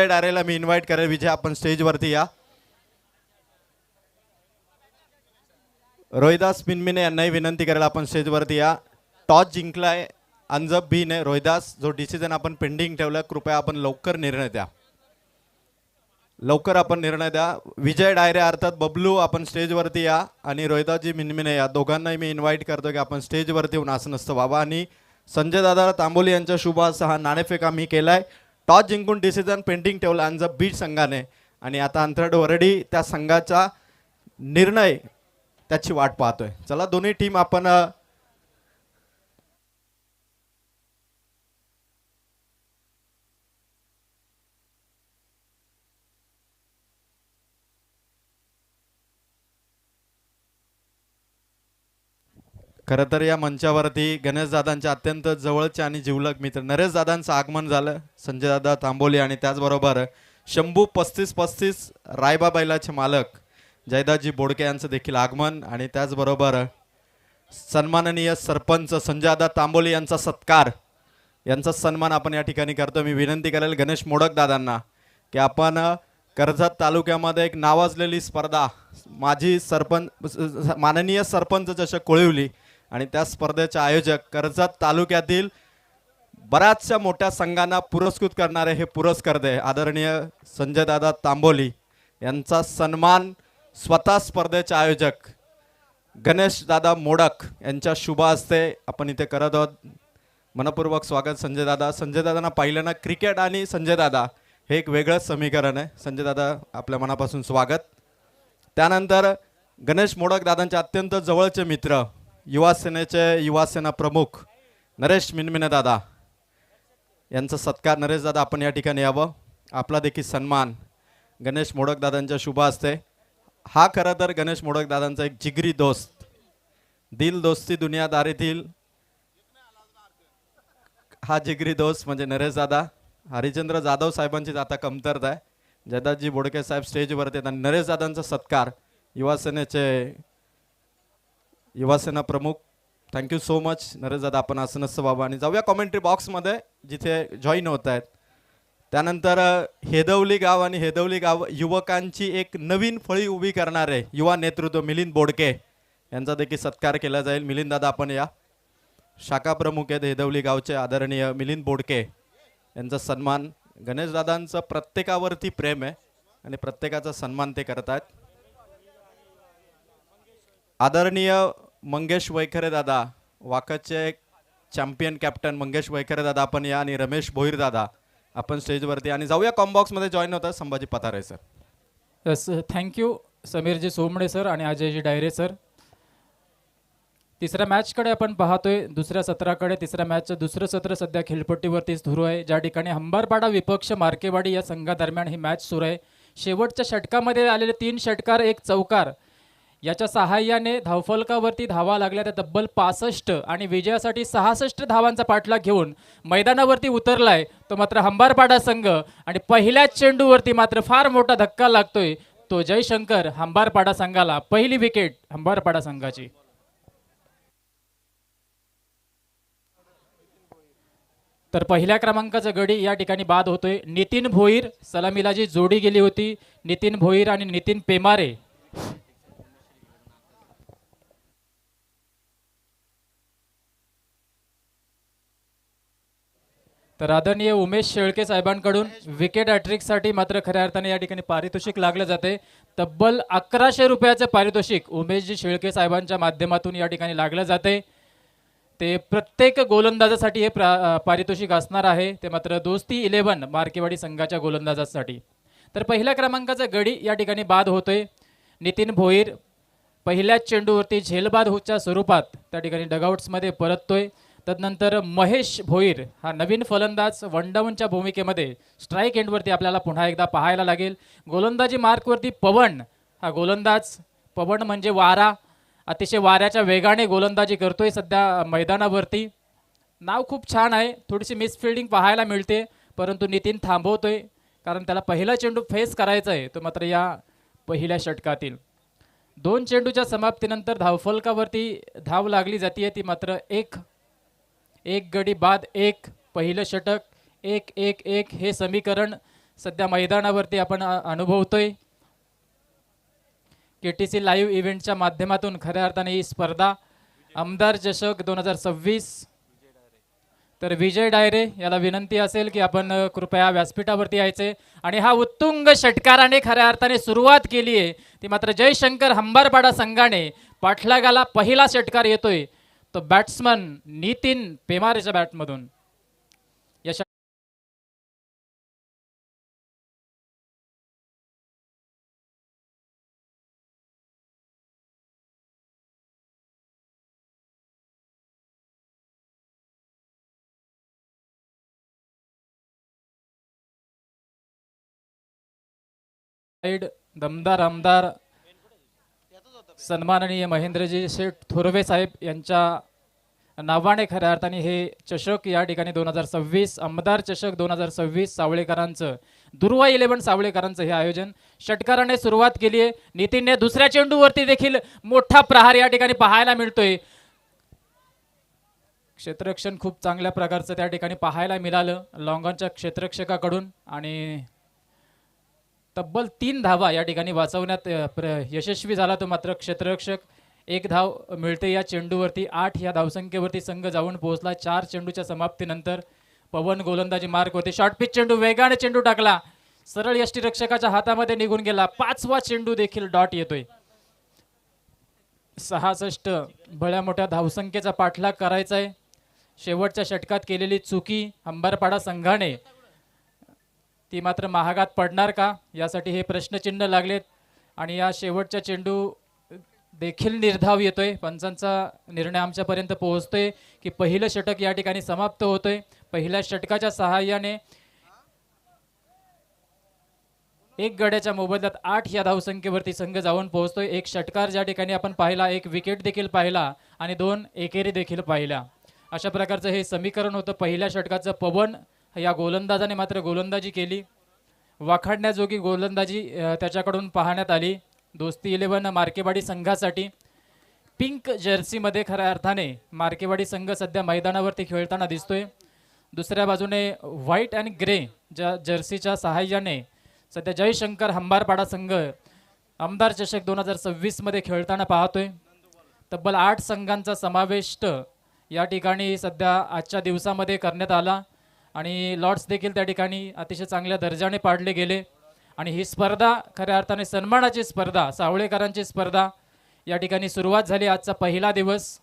डायरेला मी इन्व्हाइट करेल. विजय आपण स्टेजवरती या. रोहिदास मिनमिने यांनाही विनंती करेल आपण स्टेजवरती या. टॉस जिंकलाय अंजप बी ने. रोहिदास, जो डिसिजन आपण पेंडिंग ठेवलं, कृपया आपण लवकर निर्णय द्या. विजय डायरे अर्थात बबलू आपण स्टेजवरती या. आणि रोहिदासजी मिनमिने या दोघांनाही मी इन्व्हाइट करतो की आपण स्टेजवरती येऊन आसनस्थ व्हावा. आणि संजय दादा तांबोली यांच्या शुभ हस्ते हा नाणेफेक आम्ही केलाय. टॉस जिंकून डिसिजन पेंडिंग ठेवलं अंजप बी संघाने. आणि आता अंतराळ वरडी त्या संघाचा निर्णय त्याची वाट पाहतोय. चला दोन्ही टीम आपण खरं तर या मंचावरती गणेश दादांच्या अत्यंत जवळचे आणि जिवलग मित्र नरेश दादांचं आगमन झालं. संजय दादा तांबोली आणि त्याचबरोबर शंभू 3535 रायबा बैलाचे मालक जयदाजी बोडके यांचं देखील आगमन. आणि त्याचबरोबर सन्माननीय सरपंच संजय दादा तांबोली यांचा सत्कार यांचा सन्मान आपण या ठिकाणी करतो. मी विनंती करेल गणेश मोडक दादांना की आपण कर्जत तालुक्यामध्ये एक नावाजलेली स्पर्धा माजी सरपंच माननीय सरपंच चषक कोळिवली आणि त्या स्पर्धेचे आयोजक कर्जत तालुक्यातील बऱ्याचशा मोठ्या संघांना पुरस्कृत करणारे हे पुरस्कर्ते आदरणीय संजय दादा तांबोली यांचा सन्मान स्वतः स्पर्धेचे आयोजक गणेश दादा मोडक यांच्या शुभ हस्ते आपण इथे करत आहोत. मनपूर्वक स्वागत संजय दादा. संजय दादांना पाहिलं ना, क्रिकेट आणि संजय दादा हे एक वेगळंच समीकरण आहे. संजय दादा आपल्या मनापासून स्वागत. त्यानंतर गणेश मोडक दादांचे अत्यंत जवळचे मित्र युवासेनेचे युवासेना प्रमुख नरेश मिनमिने दादा यांचा सत्कार. नरेश दादा आपण या ठिकाणी यावं. आपला देखील सन्मान गणेश मोडक दादांच्या शुभ हस्ते. हा खरं तर गणेश मोडक दादांचा एक जिगरी दोस्त, दिल दोस्ती दुनियादारीतील हा जिगरी दोस्त म्हणजे नरेश दादा. हरिचंद्र जाधव साहेबांची आता कमतरता आहे. जयदासजी बोडके साहेब स्टेजवरती आहेत आणि नरेश दादांचा सत्कार युवासेनेचे युवासेना प्रमुख. थँक्यू सो मच नरेश दादा. आपण असं नसतं बाबा. आणि जाऊया कॉमेंट्री बॉक्समध्ये जिथे जॉईन होत आहेत. त्यानंतर हेदवली गाव आणि हेदवली गाव युवकांची एक नवीन फळी उभी करणारे युवा नेतृत्व मिलिंद बोडके यांचा देखील सत्कार केला जाईल. मिलिंद दादा आपण या. शाखा प्रमुख आहेत हेदवली गावचे आदरणीय मिलिंद बोडके यांचा सन्मान. गणेश दादांचं प्रत्येकावरती प्रेम आहे आणि प्रत्येकाचा सन्मान ते करत आहेत. आदरणीय मंगेश वैखरे दादा, वाकचे चॅम्पियन कॅप्टन मंगेश वैखरे दादा आपण या. आणि रमेश भोईर दादा आपण स्टेजवरती. आणि जाऊया कॉम्बॉक्समध्ये जॉईन होतात Sambhaji Patare sir. Yes, thank you Sameerji Somane sir आणि अजयजी डायरे सर. तिसऱ्या मॅचकडे आपण पाहतोय, दुसऱ्या सत्राकडे. तिसऱ्या मॅचचं दुसरं सत्र सध्या खेळपट्टीवरती सुरू आहे, ज्या ठिकाणी हंबारपाडा विपक्ष मार्केवाडी या संघादरम्यान ही मॅच सुरू आहे. शेवटच्या षटकामध्ये आलेले 3 षटकार 1 चौकार याच्या सहाय्याने धावफलकावरती धावा लागल्या त्या तब्बल 65 आणि विजयासाठी 66 धावांचा पाठलाग घेऊन मैदानावरती उतरलाय तो मात्र हंबारपाडा संघ. आणि पहिल्याच चेंडूवरती मात्र फार मोठा धक्का लागतोय तो जयशंकर हंबारपाडा संघाला. पहिली विकेट हंबारपाडा संघाची. तर पहिल्या क्रमांकाचा गडी या ठिकाणी बाद होतोय. नितीन भोईर, सलामीला जी जोडी गेली होती नितीन भोईर आणि नितीन पेमारे. तर आदरणीय उमेश शेळके साहेबांकडून विकेट हॅट्रिकसाठी मात्र खऱ्या अर्थाने या ठिकाणी पारितोषिक लागलं जाते. तब्बल 1100 रुपयाचं पारितोषिक उमेशजी शेळके साहेबांच्या माध्यमातून या ठिकाणी लागलं जाते. ते प्रत्येक गोलंदाजासाठी हे पारितोषिक असणार आहे. ते मात्र दोस्ती 11 मार्केवाडी संघाच्या गोलंदाजासाठी. तर पहिल्या क्रमांकाचा गडी या ठिकाणी बाद होतोय. नितीन भोईर पहिल्याच चेंडूवरती झेलबाद होच्या स्वरूपात त्या ठिकाणी डगआउट्समध्ये परततोय. तदनंतर महेश भोईर हा नवीन फलंदाज वनडाऊनच्या भूमिकेमध्ये स्ट्राईक एंडवरती आपल्याला पुन्हा एकदा पाहायला लागेल. गोलंदाजी मार्कवरती पवन हा गोलंदाज. पवन म्हणजे वारा, अतिशय वाऱ्याच्या वेगाने गोलंदाजी करतोय सध्या मैदानावरती. नाव खूप छान आहे. थोडीशी मिसफिल्डिंग पाहायला मिळते परंतु नितीन थांबवतोय कारण त्याला पहिला चेंडू फेस करायचा आहे तो मात्र या पहिल्या षटकातील. 2 चेंडूच्या समाप्तीनंतर धावफलकावरती धाव लागली जाते ती मात्र एक गडी बाद 1. पहिलं षटक 1-1-1 हे समीकरण सध्या मैदानावरती आपण अनुभवतोय. KTC लाईव्ह इव्हेंटच्या माध्यमातून खऱ्या अर्थाने ही स्पर्धा आमदार चषक 2026. तर विजय डायरे याला विनंती असेल की आपण कृपया व्यासपीठावरती यायचे. आणि हा उत्तुंग षटकाराने खऱ्या अर्थाने सुरुवात केली आहे ती मात्र जयशंकर हंबारपाडा संघाने. पाठलागाला पहिला षटकार येतोय तो बॅट्समन नितीन पेमारेच्या बॅटमधून. या दमदार आमदार सन्माननीय महेंद्रजी शेठ थोरवे साहेब यांच्या नावाने खऱ्या अर्थाने हे चषक या ठिकाणी 2026 आमदार चषक 2026 सावळेकरांचं, दुर्वा 11 सावळेकरांचं हे आयोजन. षटकाराने सुरुवात केली आहे. नितीनने दुसऱ्या चेंडूवरती देखील मोठा प्रहार या ठिकाणी पाहायला मिळतोय. क्षेत्ररक्षण खूप चांगल्या प्रकारचं त्या ठिकाणी पाहायला मिळालं लॉंगॉनच्या क्षेत्ररक्षकाकडून आणि तब्बल 3 धावा या ठिकाणी वाचवण्यात यशस्वी झाला तो मात्र क्षेत्ररक्षक. 1 धाव मिळते या चेंडूवरती. 8 या धावसंख्येवरती संघ जाऊन पोहोचला. 4 चेंडूच्या समाप्तीनंतर पवन गोलंदाजी मार्क होते. शॉर्ट पिच चेंडू, वेगाने चेंडू टाकला, सरळ यष्टीरक्षकाच्या हातामध्ये निघून गेला. 5वा चेंडू देखील डॉट येतोय. 66 भल्या मोठ्या धावसंख्येचा पाठलाग करायचा आहे. शेवटच्या षटकात केलेली चुकी अंबरपाडा संघाने ती मात्र महागात पडणार का, यासाठी हे प्रश्नचिन्ह लागलेत. आणि या शेवटच्या चेंडू देखील निर्धाव येतोय. पंचांचा निर्णय आमच्यापर्यंत पोहोचतोय की पहिलं षटक या ठिकाणी समाप्त होतोय. पहिल्या षटकाच्या सहाय्याने 1 गड्याच्या मोबदल्यात 8 या धावसंख्येवरती संघ जाऊन पोहोचतोय. 1 षटकार ज्या ठिकाणी आपण पाहिला, 1 विकेट देखील पाहिला आणि 2 एकेरी देखील पाहिल्या. अशा प्रकारचं हे समीकरण होतं. पहिल्या षटकाचं पवन या गोलंदाजाने मात्र गोलंदाजी केली. वाखाणण्याजोगी गोलंदाजी त्याच्याकडून पाहण्यात आली. दोस्ती 11 मार्केवाडी संघासाठी पिंक जर्सीमध्ये खऱ्या अर्थाने मार्केवाडी संघ सध्या मैदानावरती खेळताना दिसतोय. दुसऱ्या बाजूने व्हाईट अँड ग्रे ज्या जर्सीच्या सहाय्याने सध्या जयशंकर हंबारपाडा संघ आमदार चषक 2026 मध्ये खेळताना पाहतोय. तब्बल 8 संघांचा समावेश या ठिकाणी सध्या आजच्या दिवसामध्ये करण्यात आला आणि लॉट्स देखील त्या ठिकाणी अतिशय चांगल्या दर्जाने पाडले गेले. आणि ही स्पर्धा खऱ्या अर्थाने सन्मानाची स्पर्धा, सावळेकरांची स्पर्धा या ठिकाणी सुरुवात झाली. आजचा पहिला दिवस.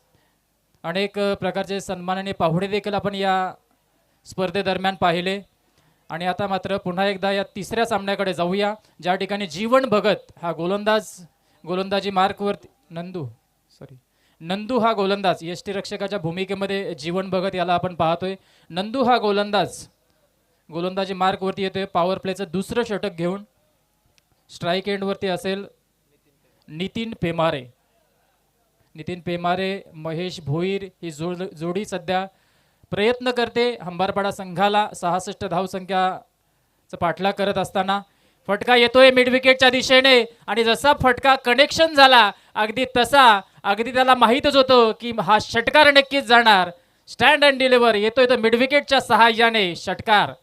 अनेक प्रकारचे सन्मानाने पाहुणे देखील आपण या स्पर्धेदरम्यान पाहिले. आणि आता मात्र पुन्हा एकदा या तिसऱ्या सामन्याकडे जाऊया, ज्या ठिकाणी जीवन भगत हा गोलंदाजी मार्कवरती नंदू हा गोलंदाज यष्टीरक्षकाच्या भूमिकेमध्ये जीवन भगत याला आपण पाहतोय. नंदू हा गोलंदाजी मार्कवरती येतोय. पॉवर प्लेचं दुसरं षटक घेऊन स्ट्राईक एंडवरती असेल नितीन पेमारे, महेश भोईर ही जोडी सध्या प्रयत्न करते हंबारपाडा संघाला 66 धावसंख्याचा पाठलाग करत असताना. फटका येतोय मिड विकेटच्या दिशेने आणि जसा फटका कनेक्शन झाला अगदी त्याला माहीतच होतं की हा षटकार नक्कीच जाणार. स्टँड अँड डिलिव्हर येतोय तो मिड विकेटच्या सहाय्याने षटकार.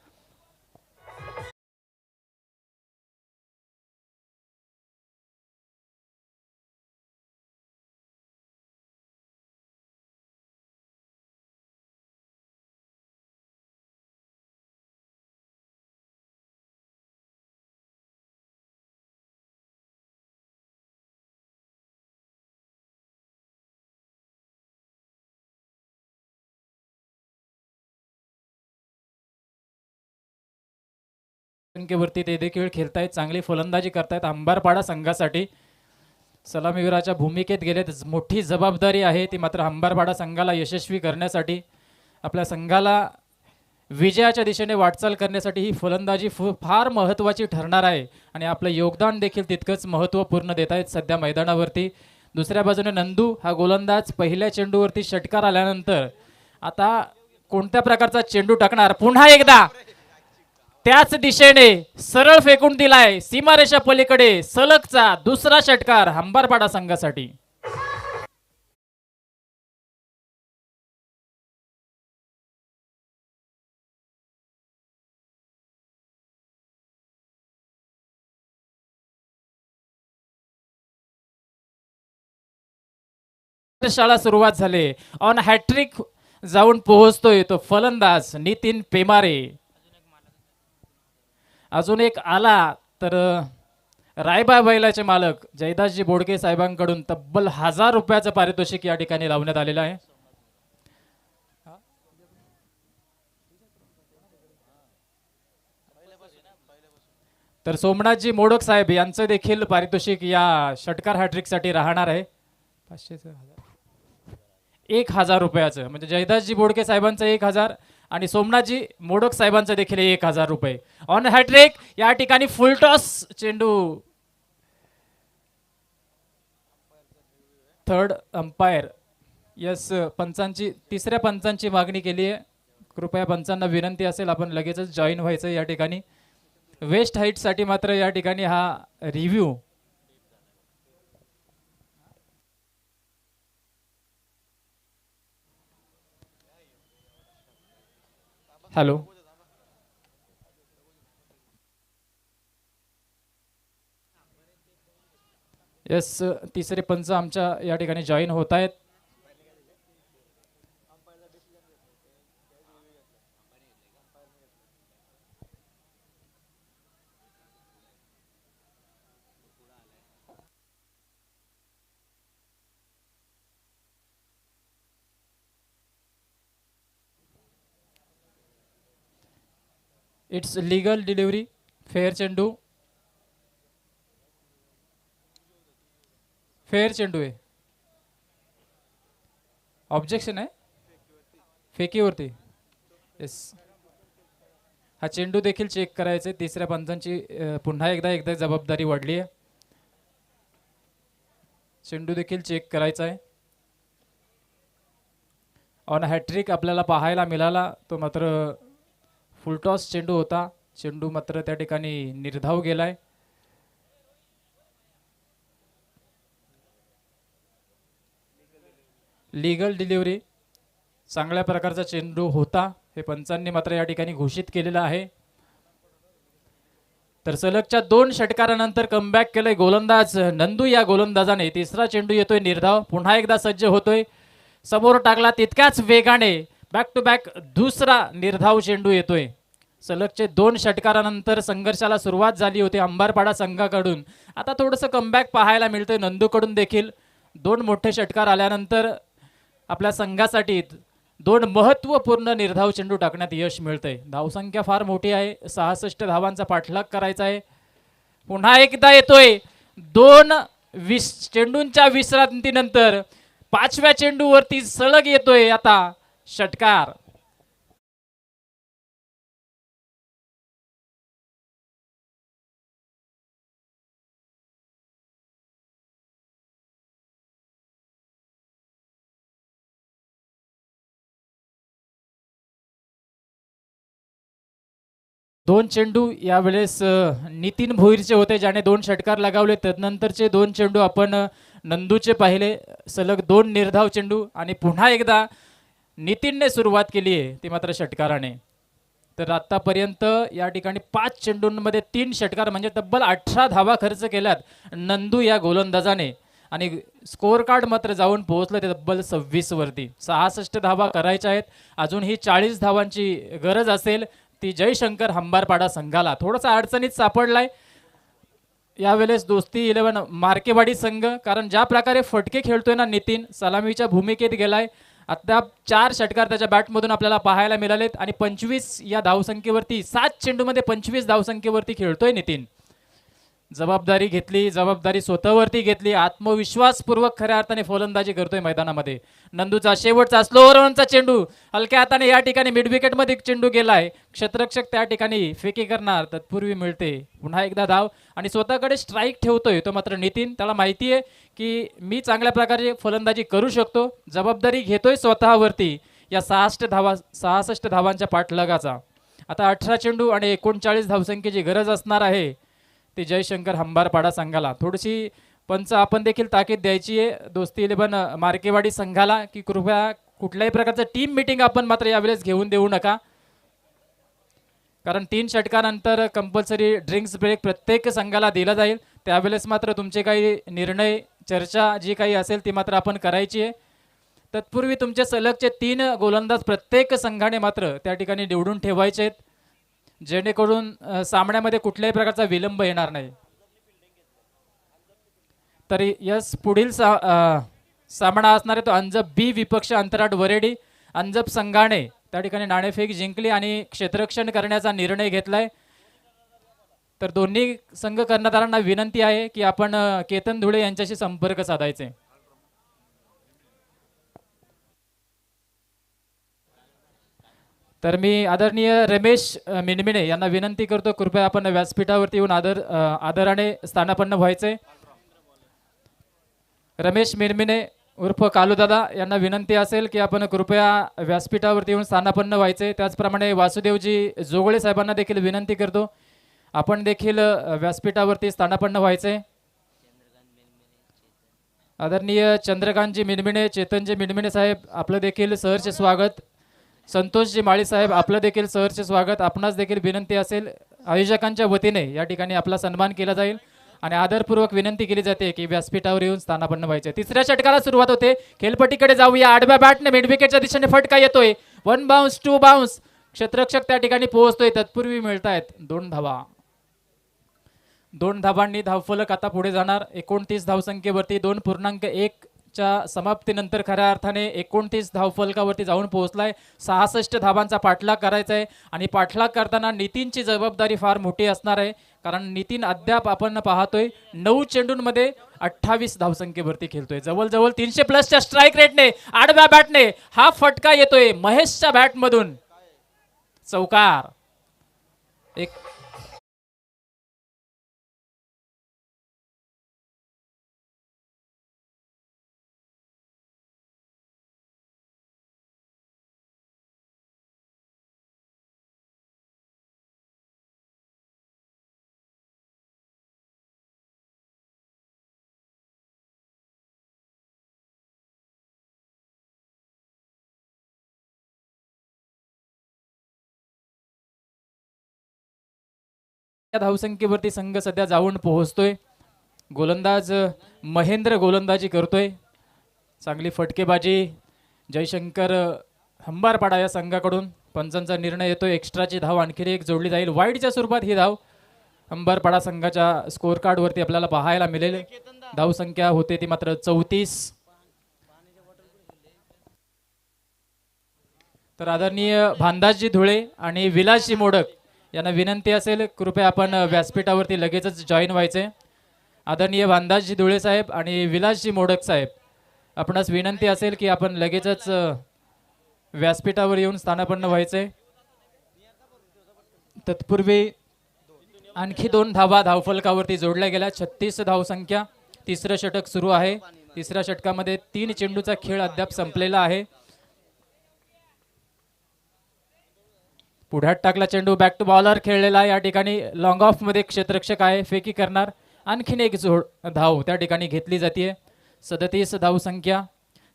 संख्येवरती ते देखील खेळतायत, चांगली फलंदाजी करतायत. अंबारपाडा संघासाठी सलामीवीराच्या भूमिकेत गेलेत. मोठी जबाबदारी आहे ती मात्र अंबारपाडा संघाला यशस्वी करण्यासाठी, आपल्या संघाला विजयाच्या दिशेने वाटचाल करण्यासाठी ही फलंदाजी फार महत्त्वाची ठरणार आहे आणि आपलं योगदान देखील तितकंच महत्त्वपूर्ण देत आहेत सध्या मैदानावरती. दुसऱ्या बाजूने नंदू हा गोलंदाज पहिल्या चेंडूवरती षटकार आल्यानंतर आता कोणत्या प्रकारचा चेंडू टाकणार. पुन्हा एकदा त्याच दिशेने सरळ फेकून दिलाय सीमारेषा पलीकडे. सलगचा दुसरा षटकार हंबारपाडा संघासाठी. शाळा सुरुवात झाली. ऑन हॅट्रिक जाऊन पोहोचतोय तो फलंदाज नितीन पेमारे. अजून एक आला तर रायबा बैलाचे मालक जयदासजी बोडके साहेबांकडून तब्बल 1000 रुपयाचं पारितोषिक या ठिकाणी लावण्यात आलेलं आहे. तर सोमनाथजी मोडक साहेब यांचं देखील पारितोषिक या षटकार हॅट्रिकसाठी राहणार आहे 1000 रुपयाचं. म्हणजे जयदासजी बोडके साहेबांचं 1000 आणि सोमनाथजी मोडक साहेबांचं देखील 1000 रुपये. ऑन हॅट्रिक या ठिकाणी फुलटॉस चेंडू. थर्ड अंपायर तिसऱ्या पंचांची मागणी केली आहे. कृपया पंचांना विनंती असेल आपण लगेचच जॉईन व्हायचं या ठिकाणी. वेस्ट हाईटसाठी मात्र या ठिकाणी हा रिव्ह्यू हॅलो. येस, तिसरे पंच आमच्या या ठिकाणी जॉईन होत आहेत. इट्स लीगल डिलिव्हरी, फेअर चेंडू, फेअर चेंडू आहे. ऑब्जेक्शन आहे फेकीवरती. येस, हा चेंडू देखील चेक करायचा आहे. तिसऱ्या पंचांची पुन्हा एकदा जबाबदारी वाढली आहे. चेंडू देखील चेक करायचा आहे. ऑन हॅट्रिक आपल्याला पाहायला मिळाला, तो मात्र फुलटॉस चेंडू होता. चेंडू मात्र त्या ठिकाणी निर्धाव गेलाय. लीगल डिलिव्हरी, चांगल्या प्रकारचा चेंडू होता, हे पंचांनी मात्र या ठिकाणी घोषित केलेलं आहे. तर सलगच्या 2 षटकारानंतर कमबॅक केलंय गोलंदाज नंदू या गोलंदाजाने. तिसरा चेंडू येतोय निर्धाव, पुन्हा एकदा सज्ज होतोय, समोर टाकला तितक्याच वेगाने, बॅक टू बॅक दुसरा निर्धाव चेंडू येतोय. सलगचे 2 षटकारानंतर संघर्षाला सुरुवात झाली होती अंबारपाडा संघाकडून. आता थोडंसं कमबॅक पाहायला मिळतंय नंदूकडून देखील. 2 मोठे षटकार आल्यानंतर आपल्या संघासाठी 2 महत्त्वपूर्ण निर्धाव चेंडू टाकण्यात यश मिळतंय. धावसंख्या फार मोठी आहे, 66 धावांचा पाठलाग करायचा आहे. पुन्हा एकदा येतोय 2 चेंडूंच्या विश्रांतीनंतर 5व्या चेंडूवरती सलग येतोय आता षटकार. दोन चेंडू यावेळेस नितीन भोईरचे होते, ज्याने 2 षटकार लगावले. त्यानंतरचे 2 चेंडू आपण नंदूचे पाहिले, सलग 2 निर्धाव चेंडू. आणि पुन्हा एकदा नितीनने सुरुवात केली आहे, ती मात्र षटकाराने. तर आत्तापर्यंत या ठिकाणी 5 चेंडूंमध्ये 3 षटकार, म्हणजे तब्बल 18 धावा खर्च केल्यात नंदू या गोलंदाजाने. आणि स्कोअर कार्ड मात्र जाऊन पोहोचलं ते तब्बल 26 वरती. 66 धावा करायच्या आहेत, अजूनही 40 धावांची गरज असेल. ती जयशंकर हंबारपाडा संघाला थोडासा अडचणीत सापडलाय यावेळेस दोस्ती 11 मार्केवाडी संघ. कारण ज्या प्रकारे फटके खेळतोय ना नितीन, सलामीच्या भूमिकेत गेलाय. आता 4 षटकार त्याच्या बॅटमधून आपल्याला पाहायला मिळालेत आणि 25 या धावसंख्येवरती, 7 चेंडूमध्ये 25 धावसंख्येवरती खेळतोय नितीन. जबाबदारी घेतली, जबाबदारी स्वतःवरती घेतली, आत्मविश्वासपूर्वक खऱ्या अर्थाने फलंदाजी करतोय मैदानामध्ये. नंदूचा शेवटचा स्लो रनचा चेंडू हलक्या हाताने या ठिकाणी मिड विकेटमध्ये चेंडू गेलाय. क्षेत्ररक्षक त्या ठिकाणी फेकी करणार, तत्पूर्वी मिळते पुन्हा एकदा धाव. आणि स्वतःकडे स्ट्राईक ठेवतोय तो मात्र नितीन. त्याला माहिती आहे की मी चांगल्या प्रकारे फलंदाजी करू शकतो. जबाबदारी घेतोय स्वतःवरती या 66 धावांच्या पाठलागाचा. आता 18 चेंडू आणि 39 धावसंख्येची गरज असणार आहे ते जयशंकर हंबारपाडा संघाला. थोडीशी पंच आपण देखील ताकीद द्यायची आहे दोस्ती 11 मार्केवाडी संघाला की कृपया कुठल्याही प्रकारचं टीम मीटिंग आपण मात्र यावेळेस घेऊन देऊ नका. कारण 3 षटकानंतर कंपल्सरी ड्रिंक्स ब्रेक प्रत्येक संघाला दिला जाईल. त्यावेळेस मात्र तुमचे काही निर्णय, चर्चा जी काही असेल ती मात्र आपण करायची आहे. तत्पूर्वी तुमचे सलगचे 3 गोलंदाज प्रत्येक संघाने मात्र त्या ठिकाणी निवडून ठेवायचे आहेत, जेणेकरून सामन्यामध्ये कुठल्याही प्रकारचा विलंब येणार नाही. तरी यस, पुढील सामना असणार आहे तो अंजप बी विपक्ष अंतराळ वरेडी. अंजप संघाने त्या ठिकाणी नाणेफेक जिंकली आणि क्षेत्ररक्षण करण्याचा निर्णय घेतलाय. तर दोन्ही संघ कर्णधारांना विनंती आहे की आपण केतन धुळे यांच्याशी संपर्क साधायचे. तर मी आदरणीय रमेश मिनमिने यांना विनंती करतो, कृपया आपण व्यासपीठावरती येऊन आदराने स्थानापन्न व्हायचे. रमेश मिनमिने उर्फ कालूदादा यांना विनंती असेल की आपण कृपया व्यासपीठावरती येऊन स्थानापन्न व्हायचे. त्याचप्रमाणे वासुदेवजी जोगळे साहेबांना देखील विनंती करतो, आपण देखील व्यासपीठावरती स्थानापन्न व्हायचे. आदरणीय चंद्रकांतजी मिनमिने, चेतनजी मिनमिने साहेब, आपलं देखील सहर्ष स्वागत. संतोषजी माळी साहेब, आपलं देखील सहर्ष स्वागत. आपणास देखील विनंती असेल, आयोजकांच्या वतीने या ठिकाणी आपला सन्मान केला जाईल आणि आदरपूर्वक विनंती केली जाते की व्यासपीठावर येऊन स्थानापन्न व्हायचे. तिसऱ्या षटकाला सुरुवात होते. खेळपट्टीकडे जाऊया. आडव्या बॅटने मिड विकेटच्या दिशेने फटका येतोय. 1 बाउन्स 2 बाउन्स. क्षेत्ररक्षक त्या ठिकाणी पोहोचतोय. तत्पूर्वी मिळतायत 2 धावा. 2 धावांनी धावफलक आता पुढे जाणार. 29 धावसंख्येवरती 2.1 च्या समाप्तीनंतर खऱ्या अर्थाने 29 धावफलकावरती जाऊन पोहोचलाय. 66 धावांचा पाठलाग करायचा आहे आणि पाठलाग करताना नितीनची जबाबदारी फार मोठी असणार आहे, कारण नितीन अद्याप आपण पाहतोय 9 चेंडूंमध्ये 28 धावसंख्येवरती खेळतोय. जवळजवळ 300+ स्ट्राईक रेटने आडव्या बॅटने हा फटका येतोय. महेशच्या बॅटमधून चौकार. एक या धावसंख्येवरती संघ सध्या जाऊन पोहोचतोय. गोलंदाज महेंद्र गोलंदाजी करतोय. चांगली फटकेबाजी जयशंकर हंबारपाडा या संघाकडून. पंचांचा निर्णय येतोय. एक्स्ट्राची धाव आणखी एक जोडली जाईल. वाईडच्या स्वरूपात ही धाव हंबारपाडा संघाच्या स्कोअर कार्डवरती आपल्याला पाहायला मिळेल. धावसंख्या होते ती मात्र 34. तर आदरणीय भांदाजी धुळे आणि विलासजी मोडक यांना विनंती असेल, कृपया आपण व्यासपीठावरती लगेचच जॉईन व्हायचे. आदरणीय भांदाजी धुळे साहेब आणि विलासजी मोडक साहेब, आपणास विनंती असेल की आपण लगेचच व्यासपीठावर येऊन स्थानापन्न व्हायचे. तत्पूर्वी आणखी 2 धावा धावफलकावरती जोडल्या गेल्या. 36 धावसंख्या. तिसरं षटक सुरू आहे. तिसऱ्या षटकामध्ये 3 चेंडूचा खेळ अद्याप संपलेला आहे. पुढ्यात टाकला चेंडू. बॅक टू बॉलर खेळलेला या ठिकाणी. लॉंग ऑफ मध्ये क्षेत्ररक्षक आहे, फेकी करणार. आणखीन एक धाव त्या ठिकाणी घेतली जाते. 37 धावसंख्या.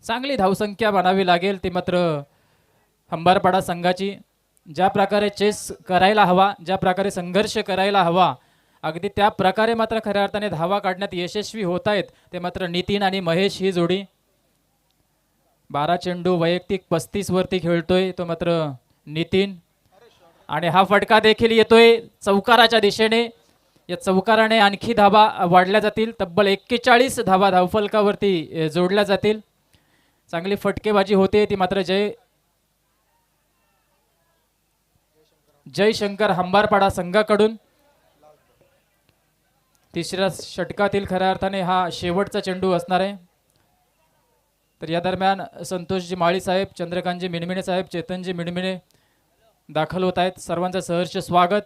चांगली धावसंख्या म्हणावी लागेल ती मात्र हंबारपाडा संघाची. ज्या प्रकारे चेस करायला हवा, ज्या प्रकारे संघर्ष करायला हवा, अगदी त्या प्रकारे मात्र खऱ्या अर्थाने धावा काढण्यात यशस्वी होत आहेत ते मात्र नितीन आणि महेश ही जोडी. 12 चेंडू वैयक्तिक 35 वरती खेळतोय तो मात्र नितीन. आणि हा फटका देखील येतोय चौकाराच्या दिशेने. या चौकाराने आणखी धावा वाढल्या जातील. तब्बल 41 धावा धावफलकावरती जोडल्या जातील. चांगली फटकेबाजी होते ती मात्र जयशंकर हंबारपाडा संघाकडून. तिसऱ्या षटकातील खऱ्या अर्थाने हा शेवटचा चेंडू असणार आहे. तर या दरम्यान संतोषजी माळी साहेब, चंद्रकांतजी मिणमिणे साहेब, चेतनजी मिणमिणे दाखल होत आहेत. सर्वांचं सहर्ष स्वागत.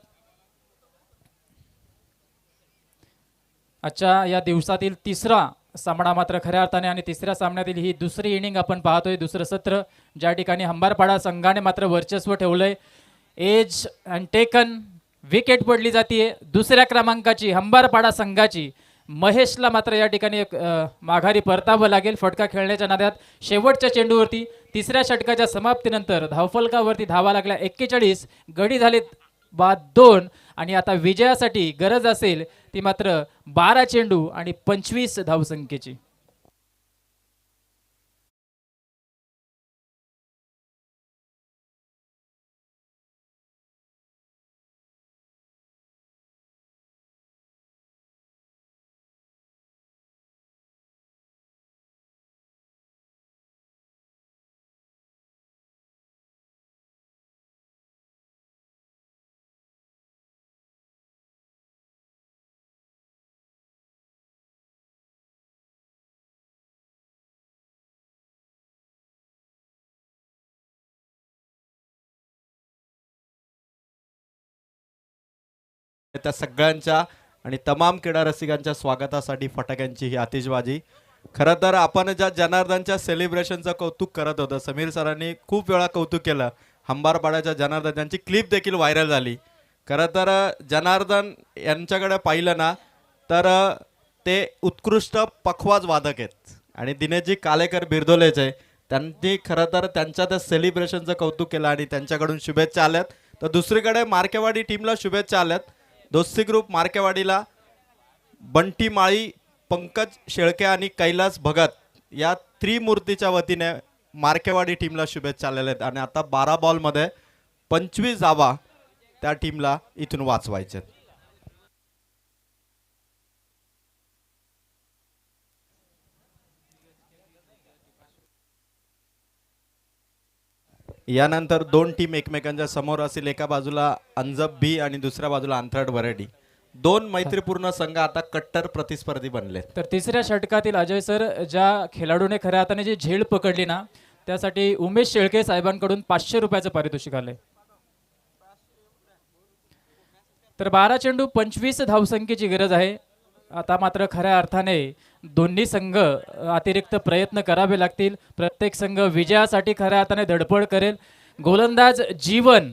आजच्या या दिवसातील तिसरा सामना मात्र खऱ्या अर्थाने आणि तिसऱ्या सामन्यातील ही दुसरी इनिंग आपण पाहतोय. दुसरं सत्र ज्या ठिकाणी हंबारपाडा संघाने मात्र वर्चस्व ठेवलंय. एज अँड टेकन विकेट पडली जाते दुसऱ्या क्रमांकाची हंबारपाडा संघाची. महेशला मात्र या ठिकाणी एक माघारी परतावं लागेल फटका खेळण्याच्या नादात. शेवटच्या चेंडूवरती तिसऱ्या षटकाच्या समाप्तीनंतर धावफलकावरती धावा लागल्या 41. गडी झालेत बाद 2 आणि आता विजयासाठी गरज असेल ती मात्र 12 चेंडू आणि 25 धावसंख्येची. त्या सगळ्यांच्या आणि तमाम क्रीडा रसिकांच्या स्वागतासाठी फटाक्यांची ही आतिषबाजी. खरं तर आपण ज्या जनार्दनच्या सेलिब्रेशनचं कौतुक करत होतो, समीर सरांनी खूप वेळा कौतुक केलं. हंबारपाड्याच्या जनार्दन त्यांची क्लिप देखील व्हायरल झाली. खरं तर जनार्दन यांच्याकडे पाहिलं ना तर ते उत्कृष्ट पखवाज वादक आहेत आणि दिनेशजी कालेकर बिरदोलेचे त्यांनी खरं तर त्यांच्या त्या सेलिब्रेशनचं कौतुक केलं आणि त्यांच्याकडून शुभेच्छा आल्यात. तर दुसरीकडे मार्केवाडी टीमला शुभेच्छा आल्यात. दोस्ती ग्रुप मार्केवाडीला बंटी माळी, पंकज शेळके आणि कैलास भगत या त्रिमूर्तीच्या वतीने मार्केवाडी टीमला शुभेच्छा आलेल्या आहेत. आणि आता 12 बॉलमध्ये 25 धावा त्या टीमला इथून वाचवायचे. यानंतर दोन टीम एकमेकांच्या समोर असेल. एका बाजूला अंजब बी आणि दुसऱ्या बाजूला अंथर्ड वरेडी. दोन मैत्रीपूर्ण संघ आता कट्टर प्रतिस्पर्धी बनले. तर तिसऱ्या षटकातील अजय सर ज्या खेळाडूने खऱ्या अर्थाने जी झेल पकडली ना, त्यासाठी उमेश शेळके साहेबांकडून 500 रुपयाचं पारितोषिक आलंय. तर 12 चेंडू 25 धावसंख्येची गरज आहे. आता मात्र खऱ्या अर्थाने दोन्ही संघ अतिरिक्त प्रयत्न करावे लागतील. प्रत्येक संघ विजयासाठी खऱ्या अर्थाने धडपड करेल. गोलंदाज जीवन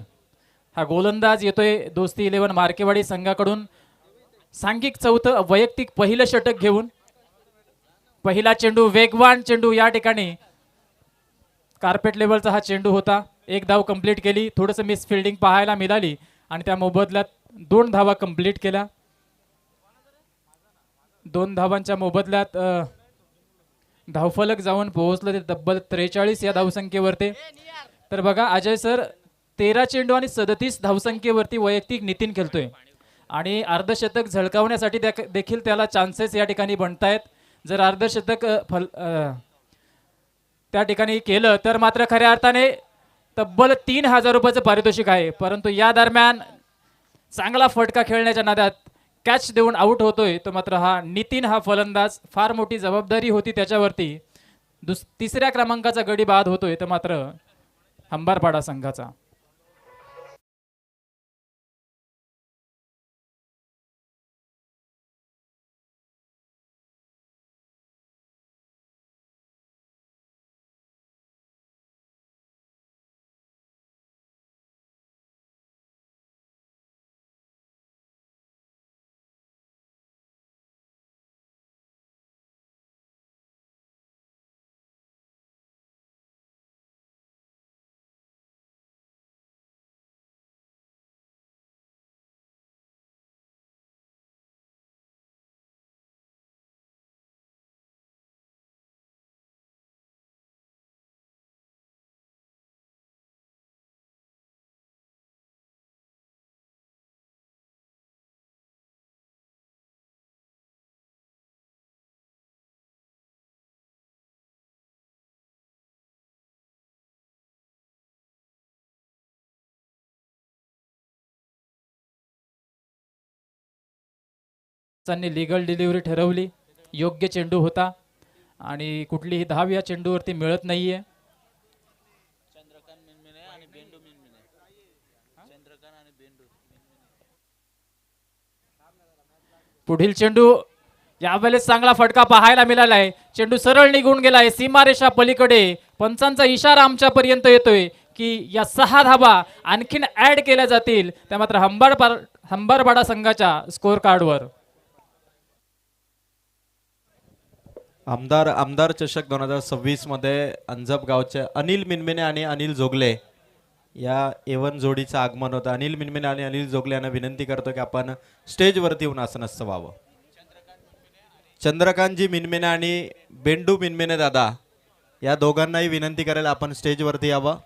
हा गोलंदाज येतोय दोस्ती 11 मार्केवाडी संघाकडून. सांघिक चौथं वैयक्तिक पहिलं षटक घेऊन पहिला चेंडू वेगवान चेंडू या ठिकाणी कार्पेट लेवलचा हा चेंडू होता. एक धाव कंप्लीट केली. थोडंसं मिस फिल्डिंग पाहायला मिळाली आणि त्या मोबदल्यात 2 धावा कंप्लीट केल्या. 2 धावांच्या मोबदल्यात धावफलक जाऊन पोहोचलं ते तब्बल 43 या धावसंख्येवरती. तर बघा अजय सर 13 चेंडू आणि 37 धावसंख्येवरती वैयक्तिक नितीन खेळतोय आणि अर्धशतक झळकावण्यासाठी देखील त्याला चान्सेस या ठिकाणी बनतायत. जर अर्धशतक त्या ठिकाणी केलं तर मात्र खऱ्या अर्थाने तब्बल 3000 रुपयाचं पारितोषिक आहे. परंतु या दरम्यान चांगला फटका खेळण्याच्या नादात कॅच देऊन आउट होतोय. तो मात्र हा नितीन हा फलंदाज फार मोठी जबाबदारी होती त्याच्यावरती. तिसऱ्या क्रमांकाचा गडी बाद होतोय तर मात्र अंबारपाडा संघाचा. त्यांनी लिगल डिलिव्हरी ठरवली. योग्य चेंडू होता आणि कुठलीही धाव या चेंडूवरती मिळत नाहीये. पुढील चेंडू यावेळेस चांगला फटका पाहायला मिळाला आहे. चेंडू सरळ निघून गेलाय सीमारेषा पलीकडे. पंचांचा इशारा आमच्यापर्यंत येतोय की या 6 धावा आणखीन ऍड केल्या जातील. त्या मात्र हंबारपाडा संघाच्या स्कोर कार्डवर. आमदार चषक 2026 मध्ये अंजप गावचे अनिल मिनमिने आणि अनिल जोगले या एवन जोडीचं आगमन होतं. अनिल मिनमिने आणि अनिल जोगले यांना विनंती करतो की आपण स्टेजवरती येऊन आसनस्थ व्हावं. चंद्रकांतजी मिनमिने आणि बेंडू मिनमिने दादा या दोघांनाही विनंती करेल आपण स्टेजवरती यावं.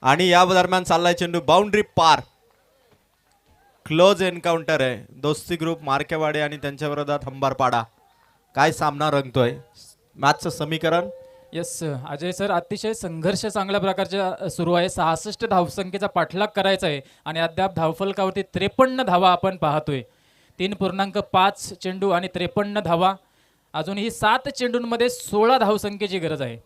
आणि या दरम्यान चाललाय चेंडू बाउंड्री पार. क्लोज एन्काउंटर आहे. दोस्ती ग्रुप मार्केवाडी आणि त्यांच्या विरोधात हंबारपाडा. काय सामना रंगतोय. मॅचचं समीकरण यस अजय सर अतिशय संघर्ष चांगल्या प्रकारचा सुरू आहे. 66 धावसंख्येचा पाठलाग करायचा आहे आणि अद्याप धावफलकावरती 53 धावा आपण पाहतोय. 3.5 चेंडू आणि 53 धावा. अजूनही 7 चेंडूंमध्ये 16 धावसंख्येची गरज आहे.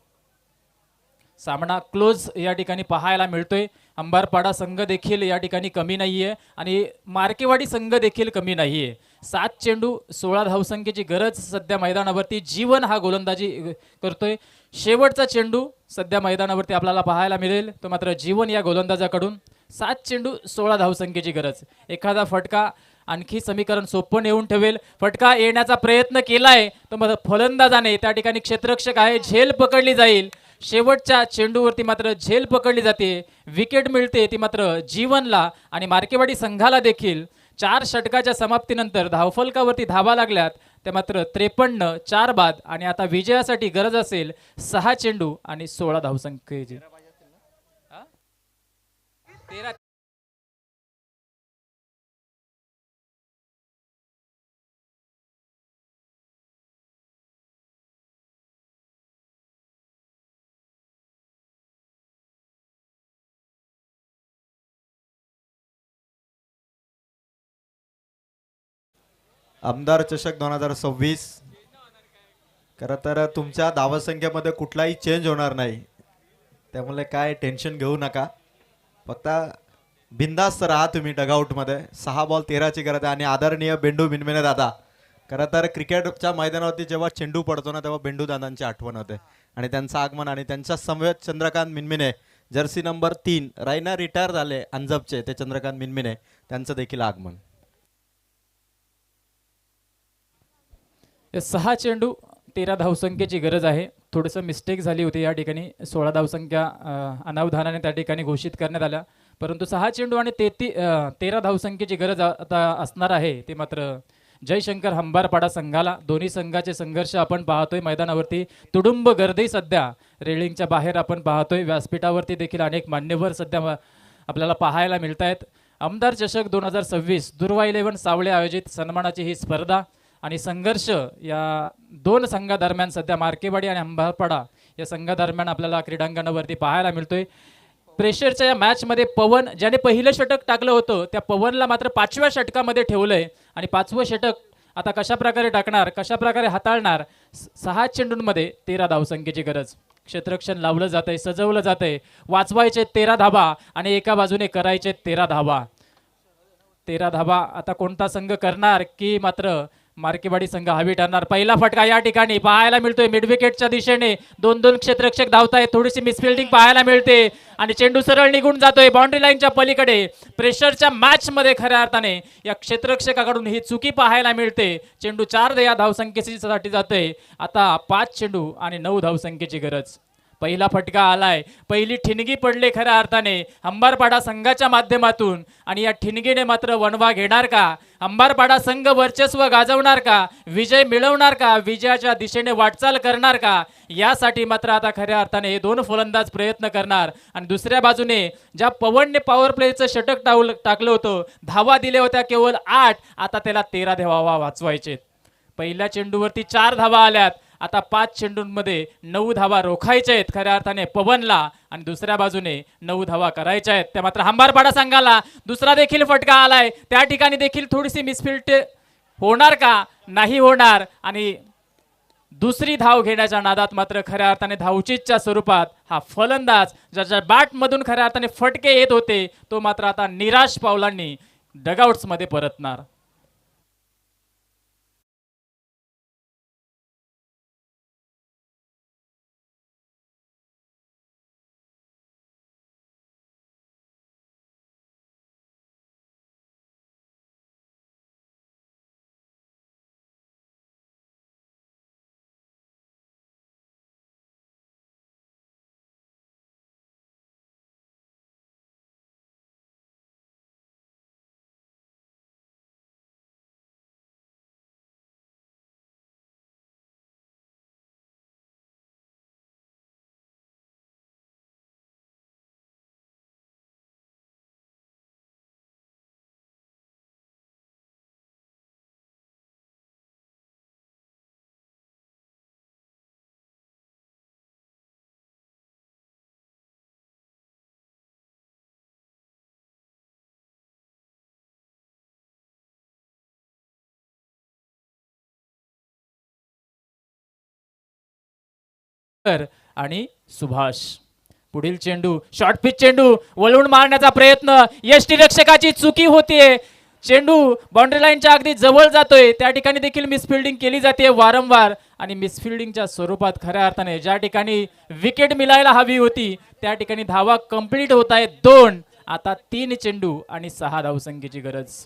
सामना क्लोज या ठिकाणी पाहायला मिळतोय. अंबारपाडा संघ देखील या ठिकाणी कमी नाहीये आणि मार्केवाडी संघ देखील कमी नाहीये. 7 चेंडू 16 धावसंख्येची गरज सध्या मैदानावरती. जीवन हा गोलंदाजी करतोय. शेवटचा चेंडू सध्या मैदानावरती आपल्याला पाहायला मिळेल. तो मात्र जीवन या गोलंदाजाकडून. 7 चेंडू 16 धावसंख्येची गरज. एखादा फटका आणखी समीकरण सोपं नेऊन ठेवेल. फटका येण्याचा प्रयत्न केलाय तो मात्र फलंदाजाने त्या ठिकाणी क्षेत्ररक्षक आहे झेल पकडली जाईल. शेवटच्या चेंडूवरती मात्र झेल पकडली जाते, विकेट मिळते ती मात्र जीवनला आणि मार्केवाडी संघाला देखील 4 षटकाच्या समाप्तीनंतर धावफलकावरती धावा लागल्यात त्या मात्र 53 4 बाद आणि आता विजयासाठी गरज असेल 6 चेंडू आणि 16 धावसंख्येची. 13 आमदार चषक 2026. खरं तर तुमच्या धावसंख्येमध्ये कुठलाही चेंज होणार नाही, त्यामुळे काय टेन्शन घेऊ नका. फक्त बिंदास्त राहा तुम्ही डगआउटमध्ये. 6 बॉल 13ची गरज आहे. आणि आदरणीय बेंडू मिनमिने दादा, खरं तर क्रिकेटच्या मैदानावरती जेव्हा चेंडू पडतो ना तेव्हा बेंडू दादांची आठवण होते आणि त्यांचं आगमन आणि त्यांच्या समवेत चंद्रकांत मिनमिने जर्सी नंबर 3 रायना रिटायर झाले अंजपचे ते चंद्रकांत मिनमिने त्यांचं देखील आगमन. 6 चेंडू 13 धावसंख्येची गरज आहे. थोडंसं मिस्टेक झाली होती या ठिकाणी. 16 धावसंख्या अनावधानाने त्या ठिकाणी घोषित करण्यात आल्या, परंतु 6 चेंडू आणि 13 धावसंख्येची गरज आता असणार आहे ते मात्र जयशंकर हंबारपाडा संघाला. दोन्ही संघाचे संघर्ष आपण पाहतोय मैदानावरती. तुडुंब गर्दी सध्या रेलिंगच्या बाहेर आपण पाहतोय. व्यासपीठावरती देखील अनेक मान्यवर सध्या आपल्याला पाहायला मिळत आहेत. आमदार चषक 2026 दुर्वा 11 सावळे आयोजित सन्मानाची ही स्पर्धा आणि संघर्ष या 2 संघादरम्यान सध्या मार्केवाडी आणि अंबारपाडा या संघादरम्यान आपल्याला क्रीडांगणावरती पाहायला मिळतोय. प्रेशरच्या या मॅचमध्ये पवन ज्याने पहिलं षटक टाकलं होतं त्या पवनला मात्र 5व्या षटकामध्ये ठेवलंय आणि 5वं षटक आता कशा प्रकारे टाकणार, कशा प्रकारे हाताळणार. 6 चेंडूंमध्ये 13 धावसंख्येची गरज. क्षेत्ररक्षण लावलं जातंय, सजवलं जातंय. वाचवायचे 13 धाबा आणि एका बाजूने करायचे 13 धाबा. 13 धाबा आता कोणता संघ करणार की मात्र मार्केवाडी संघ हवी ठरणार. पहिला फटका या ठिकाणी पाहायला मिळतोय. मिड विकेटच्या दिशेने 2-2 क्षेत्ररक्षक धावतायत. थोडीशी मिसफिल्डिंग पाहायला मिळते आणि चेंडू सरळ निघून जातोय बाउंड्री लाईनच्या पलीकडे. प्रेशरच्या मॅच मध्ये खऱ्या अर्थाने या क्षेत्ररक्षकाकडून ही चुकी पाहायला मिळते. चेंडू 4 या धावसंख्येसाठी जातोय. आता 5 चेंडू आणि 9 धावसंख्येची गरज. पहिला फटका आलाय, पहिली ठिणगी पडले खऱ्या अर्थाने अंबारपाडा संघाच्या माध्यमातून आणि या ठिणगीने मात्र वणवा घेणार का? अंबारपाडा संघ वर्चस्व गाजवणार का? विजय मिळवणार का? विजयाच्या दिशेने वाटचाल करणार का? यासाठी मात्र आता खऱ्या अर्थाने हे 2 फलंदाज प्रयत्न करणार. आणि दुसऱ्या बाजूने ज्या पवनने पॉवर प्लेचं षटक टाकलं होतं, धावा दिल्या होत्या केवळ 8, आता त्याला 13 धावा वाचवायचे. पहिल्या चेंडूवरती 4 धावा आल्यात. आता 5 चेंडूंमध्ये 9 धावा रोखायच्या आहेत खऱ्या अर्थाने पवनला आणि दुसऱ्या बाजूने 9 धावा करायच्या आहेत त्या मात्र अंबारपाडा संघाला. दुसरा देखील फटका आलाय, त्या ठिकाणी देखील थोडीशी मिसफिल्ट होणार का? नाही होणार. आणि दुसरी धाव घेण्याच्या नादात मात्र खऱ्या अर्थाने धावचीच्या स्वरूपात हा फलंदाज ज्याच्या बॅटमधून खऱ्या अर्थाने फटके येत होते तो मात्र आता निराश पावलांनी डगआउट्समध्ये परतणार. आणि सुभाष. पुढील चेंडू शॉर्ट पिच चेंडू वळून मारण्याचा प्रयत्न. यष्टीरक्षकाची चुकी होतीये. चेंडू बाउंड्री लाईनच्या अगदी जवळ जातोय. त्या ठिकाणी देखील मिसफिल्डिंग केली जाते वारंवार आणि मिसफिल्डिंगच्या स्वरूपात खऱ्या अर्थाने ज्या ठिकाणी विकेट मिळायला हवी होती त्या ठिकाणी धावा कंप्लीट होत आहेत 2. आता 3 चेंडू आणि 6 धावसंख्येची गरज.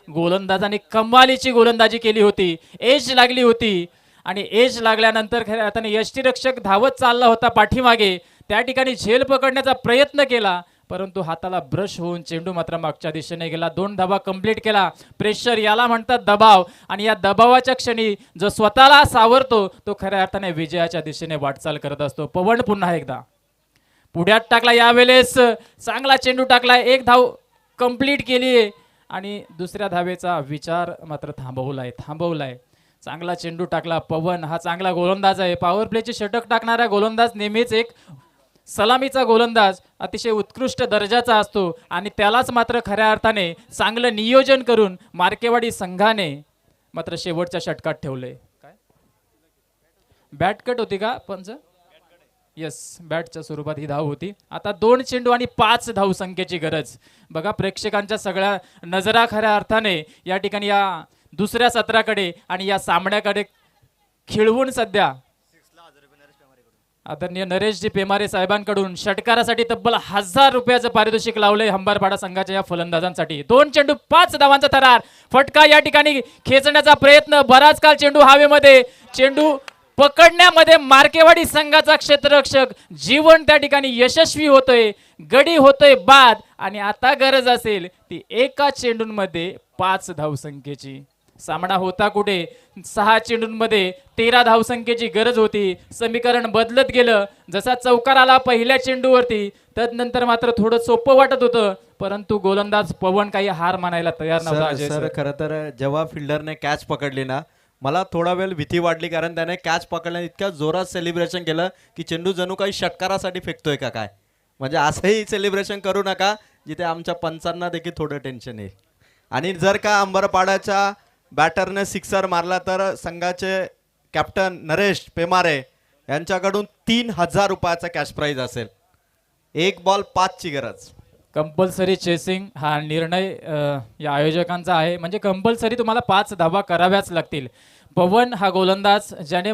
गोलंदाजाने कमालीची गोलंदाजी केली होती, एज लागली होती आणि एज लागल्यानंतर खऱ्या अर्थाने यष्टीरक्षक धावत चालला होता पाठीमागे, त्या ठिकाणी झेल पकडण्याचा प्रयत्न केला, परंतु हाताला ब्रश होऊन चेंडू मात्र मागच्या दिशेने गेला. 2 धावा कंप्लीट केला. प्रेशर याला म्हणतात दबाव, आणि या दबावाच्या क्षणी जो स्वतःला सावरतो तो खऱ्या अर्थाने विजयाच्या दिशेने वाटचाल करत असतो. पवन पुन्हा एकदा पुढ्यात टाकला, यावेळेस चांगला चेंडू टाकला, 1 धाव कंप्लीट केली आहे आणि दुसऱ्या धावेचा विचार मात्र थांबवलाय. चांगला चेंडू टाकला. पवन हा चांगला गोलंदाज आहे. पॉवर प्लेचे षटक टाकणारा गोलंदाज नेहमीच एक सलामीचा गोलंदाज अतिशय उत्कृष्ट दर्जाचा असतो, आणि त्यालाच मात्र खऱ्या अर्थाने चांगलं नियोजन करून मार्केवाडी संघाने मात्र शेवटच्या षटकात ठेवले. काय बॅट कट होती का पंच? येस, बॅटच्या स्वरूपात ही धाव होती. आता 2 चेंडू आणि 5 धावसंख्येची गरज. बघा प्रेक्षकांच्या सगळ्या नजरा खऱ्या अर्थाने या ठिकाणी या दुसऱ्या सत्राकडे आणि या सामन्याकडे खिळवून सध्या आदरणीय नरेशजी पेमारे साहेबांकडून षटकारासाठी तब्बल 1000 रुपयाचं पारितोषिक लावलंय हंबारपाडा संघाच्या या फलंदाजांसाठी. 2 चेंडू 5 धावांचा थरार. फटका या ठिकाणी खेचण्याचा प्रयत्न, बराच काळ चेंडू हवेमध्ये, चेंडू पकडण्यामध्ये मार्केवाडी संघाचा क्षेत्ररक्षक जीवन त्या ठिकाणी यशस्वी होतोय, गडी होतोय बाद, आणि आता गरज असेल ती एका चेंडूंमध्ये 5 धावसंख्येची. सामना होता कुठे? 6 चेंडूंमध्ये 13 धावसंख्येची गरज होती. समीकरण बदलत गेलं. जसा चौकार आला पहिल्या चेंडूवरती, त्यानंतर मात्र थोडं सोपं वाटत होतं, परंतु गोलंदाज पवन काही हार मानायला तयार नव्हता. अजय सर, खरं तर जेव्हा फिल्डरने कॅच पकडली ना, मला थोडा वेळ भीती वाटली, कारण त्याने कॅच पकडल्याने इतक्या जोरात सेलिब्रेशन केलं की चेंडू जणू काही षटकारासाठी फेकतोय का काय. म्हणजे असंही सेलिब्रेशन करू नका जिथे आमच्या पंचांना देखील थोडं टेन्शन येईल. आणि जर का अंबरपाड्याच्या बॅटरने सिक्सर मारला तर संघाचे कॅप्टन नरेश पेमारे यांच्याकडून 3000 रुपयाचा कॅश प्राइज असेल. 1 बॉल 5 ची गरज. कंपल्सरी चेसिंग हा निर्णय या आयोजकांचा आहे. म्हणजे कंपल्सरी तुम्हाला 5 धावा कराव्याच लागतील. पवन हा गोलंदाज ज्याने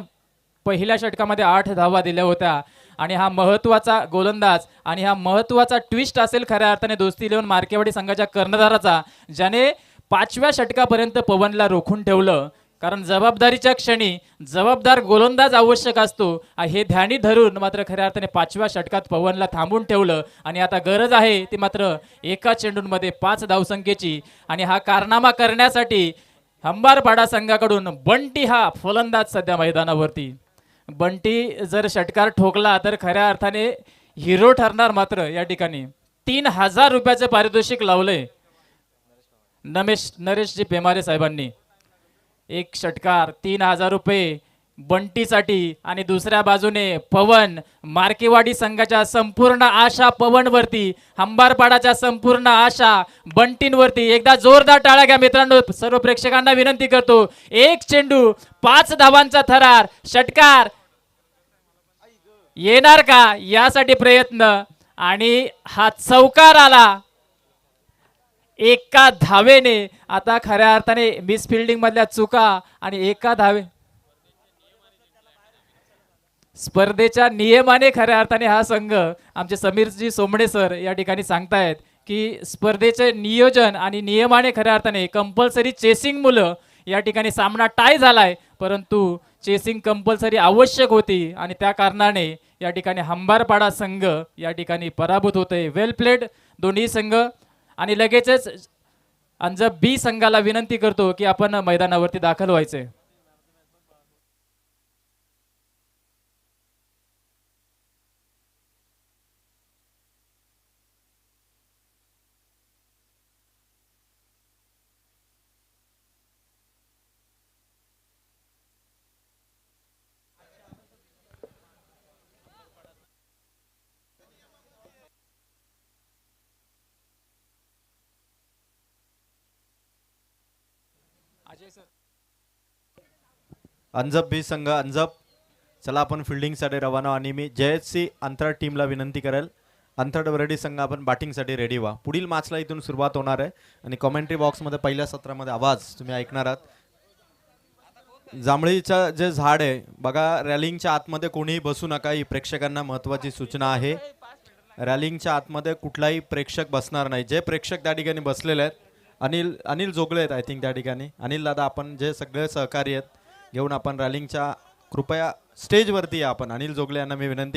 पहिल्या षटकामध्ये 8 धावा दिल्या होत्या, आणि हा महत्त्वाचा गोलंदाज आणि हा महत्त्वाचा ट्विस्ट असेल खऱ्या अर्थाने दोस्ती 11 मार्केवाडी संघाच्या कर्णधाराचा, ज्याने 5व्या षटकापर्यंत पवनला रोखून ठेवलं. कारण जबाबदारीच्या क्षणी जबाबदार गोलंदाज आवश्यक असतो, हे ध्यानी धरून मात्र खऱ्या अर्थाने 5व्या षटकात पवनला थांबून ठेवलं. आणि आता गरज आहे ती मात्र एका चेंडूंमध्ये 5 धावसंख्येची. आणि हा कारनामा करण्यासाठी हंबारपाडा संघाकडून बंटी हा फलंदाज सध्या मैदानावरती. बंटी जर षटकार ठोकला तर खऱ्या अर्थाने हिरो ठरणार. मात्र या ठिकाणी 3000 रुपयाचं पारितोषिक लावलंय नरेशजी पेमारे साहेबांनी. 1 षटकार 3000 रुपये बंटीसाठी, आणि दुसऱ्या बाजूने पवन. मार्केवाडी संघाच्या संपूर्ण आशा पवनवरती, हंबारपाडाच्या संपूर्ण आशा बंटींवरती. एकदा जोरदार टाळ्या घ्या मित्रांनो. सर्व प्रेक्षकांना विनंती करतो. 1 चेंडू 5 धावांचा थरार. षटकार येणार का यासाठी प्रयत्न, आणि हा चौकार आला एका धावेने. आता खऱ्या अर्थाने मिस फिल्डिंग मधल्या चुका आणि एका धावे स्पर्धेच्या नियमाने खऱ्या अर्थाने हा संघ, आमचे समीरजी सोमणे सर या ठिकाणी सांगतायत की स्पर्धेचे नियोजन आणि नियमाने खऱ्या अर्थाने कंपल्सरी चेसिंग मुलं या ठिकाणी सामना टाय झालाय, परंतु चेसिंग कंपल्सरी आवश्यक होती, आणि त्या कारणाने या ठिकाणी हंबारपाडा संघ या ठिकाणी पराभूत होते. वेल प्लेड दोन्ही संघ. आणि लगेचच अंजब बी संघाला विनंती करतो की आपण मैदानावरती दाखल व्हायचे. अंजब बी संघ. अंजब, चला आपण फिल्डिंगसाठी रवाना. आणि मी JHC अंतराळ टीमला विनंती करेल, अंतराळ संघ आपण बॅटिंगसाठी रेडी व्हा. पुढील मॅचला इथून सुरुवात होणार आहे, आणि कॉमेंट्री बॉक्समध्ये पहिल्या सत्रामध्ये आवाज तुम्ही ऐकणार आहात. जांभळीचं जे झाड आहे बघा, रॅलिंगच्या आतमध्ये कोणीही बसू नका, ही प्रेक्षकांना महत्त्वाची सूचना आहे. रॅलिंगच्या आतमध्ये कुठलाही प्रेक्षक बसणार नाही. जे प्रेक्षक त्या ठिकाणी बसलेले आहेत, अनिल जोगळे आहेत आय थिंक त्या ठिकाणी. अनिल दादा, आपण जे सगळे सहकारी आहेत घेऊन आपण रॅलिंगच्या कृपया स्टेजवरती या आपण. अनिल जोगले यांना मी विनंती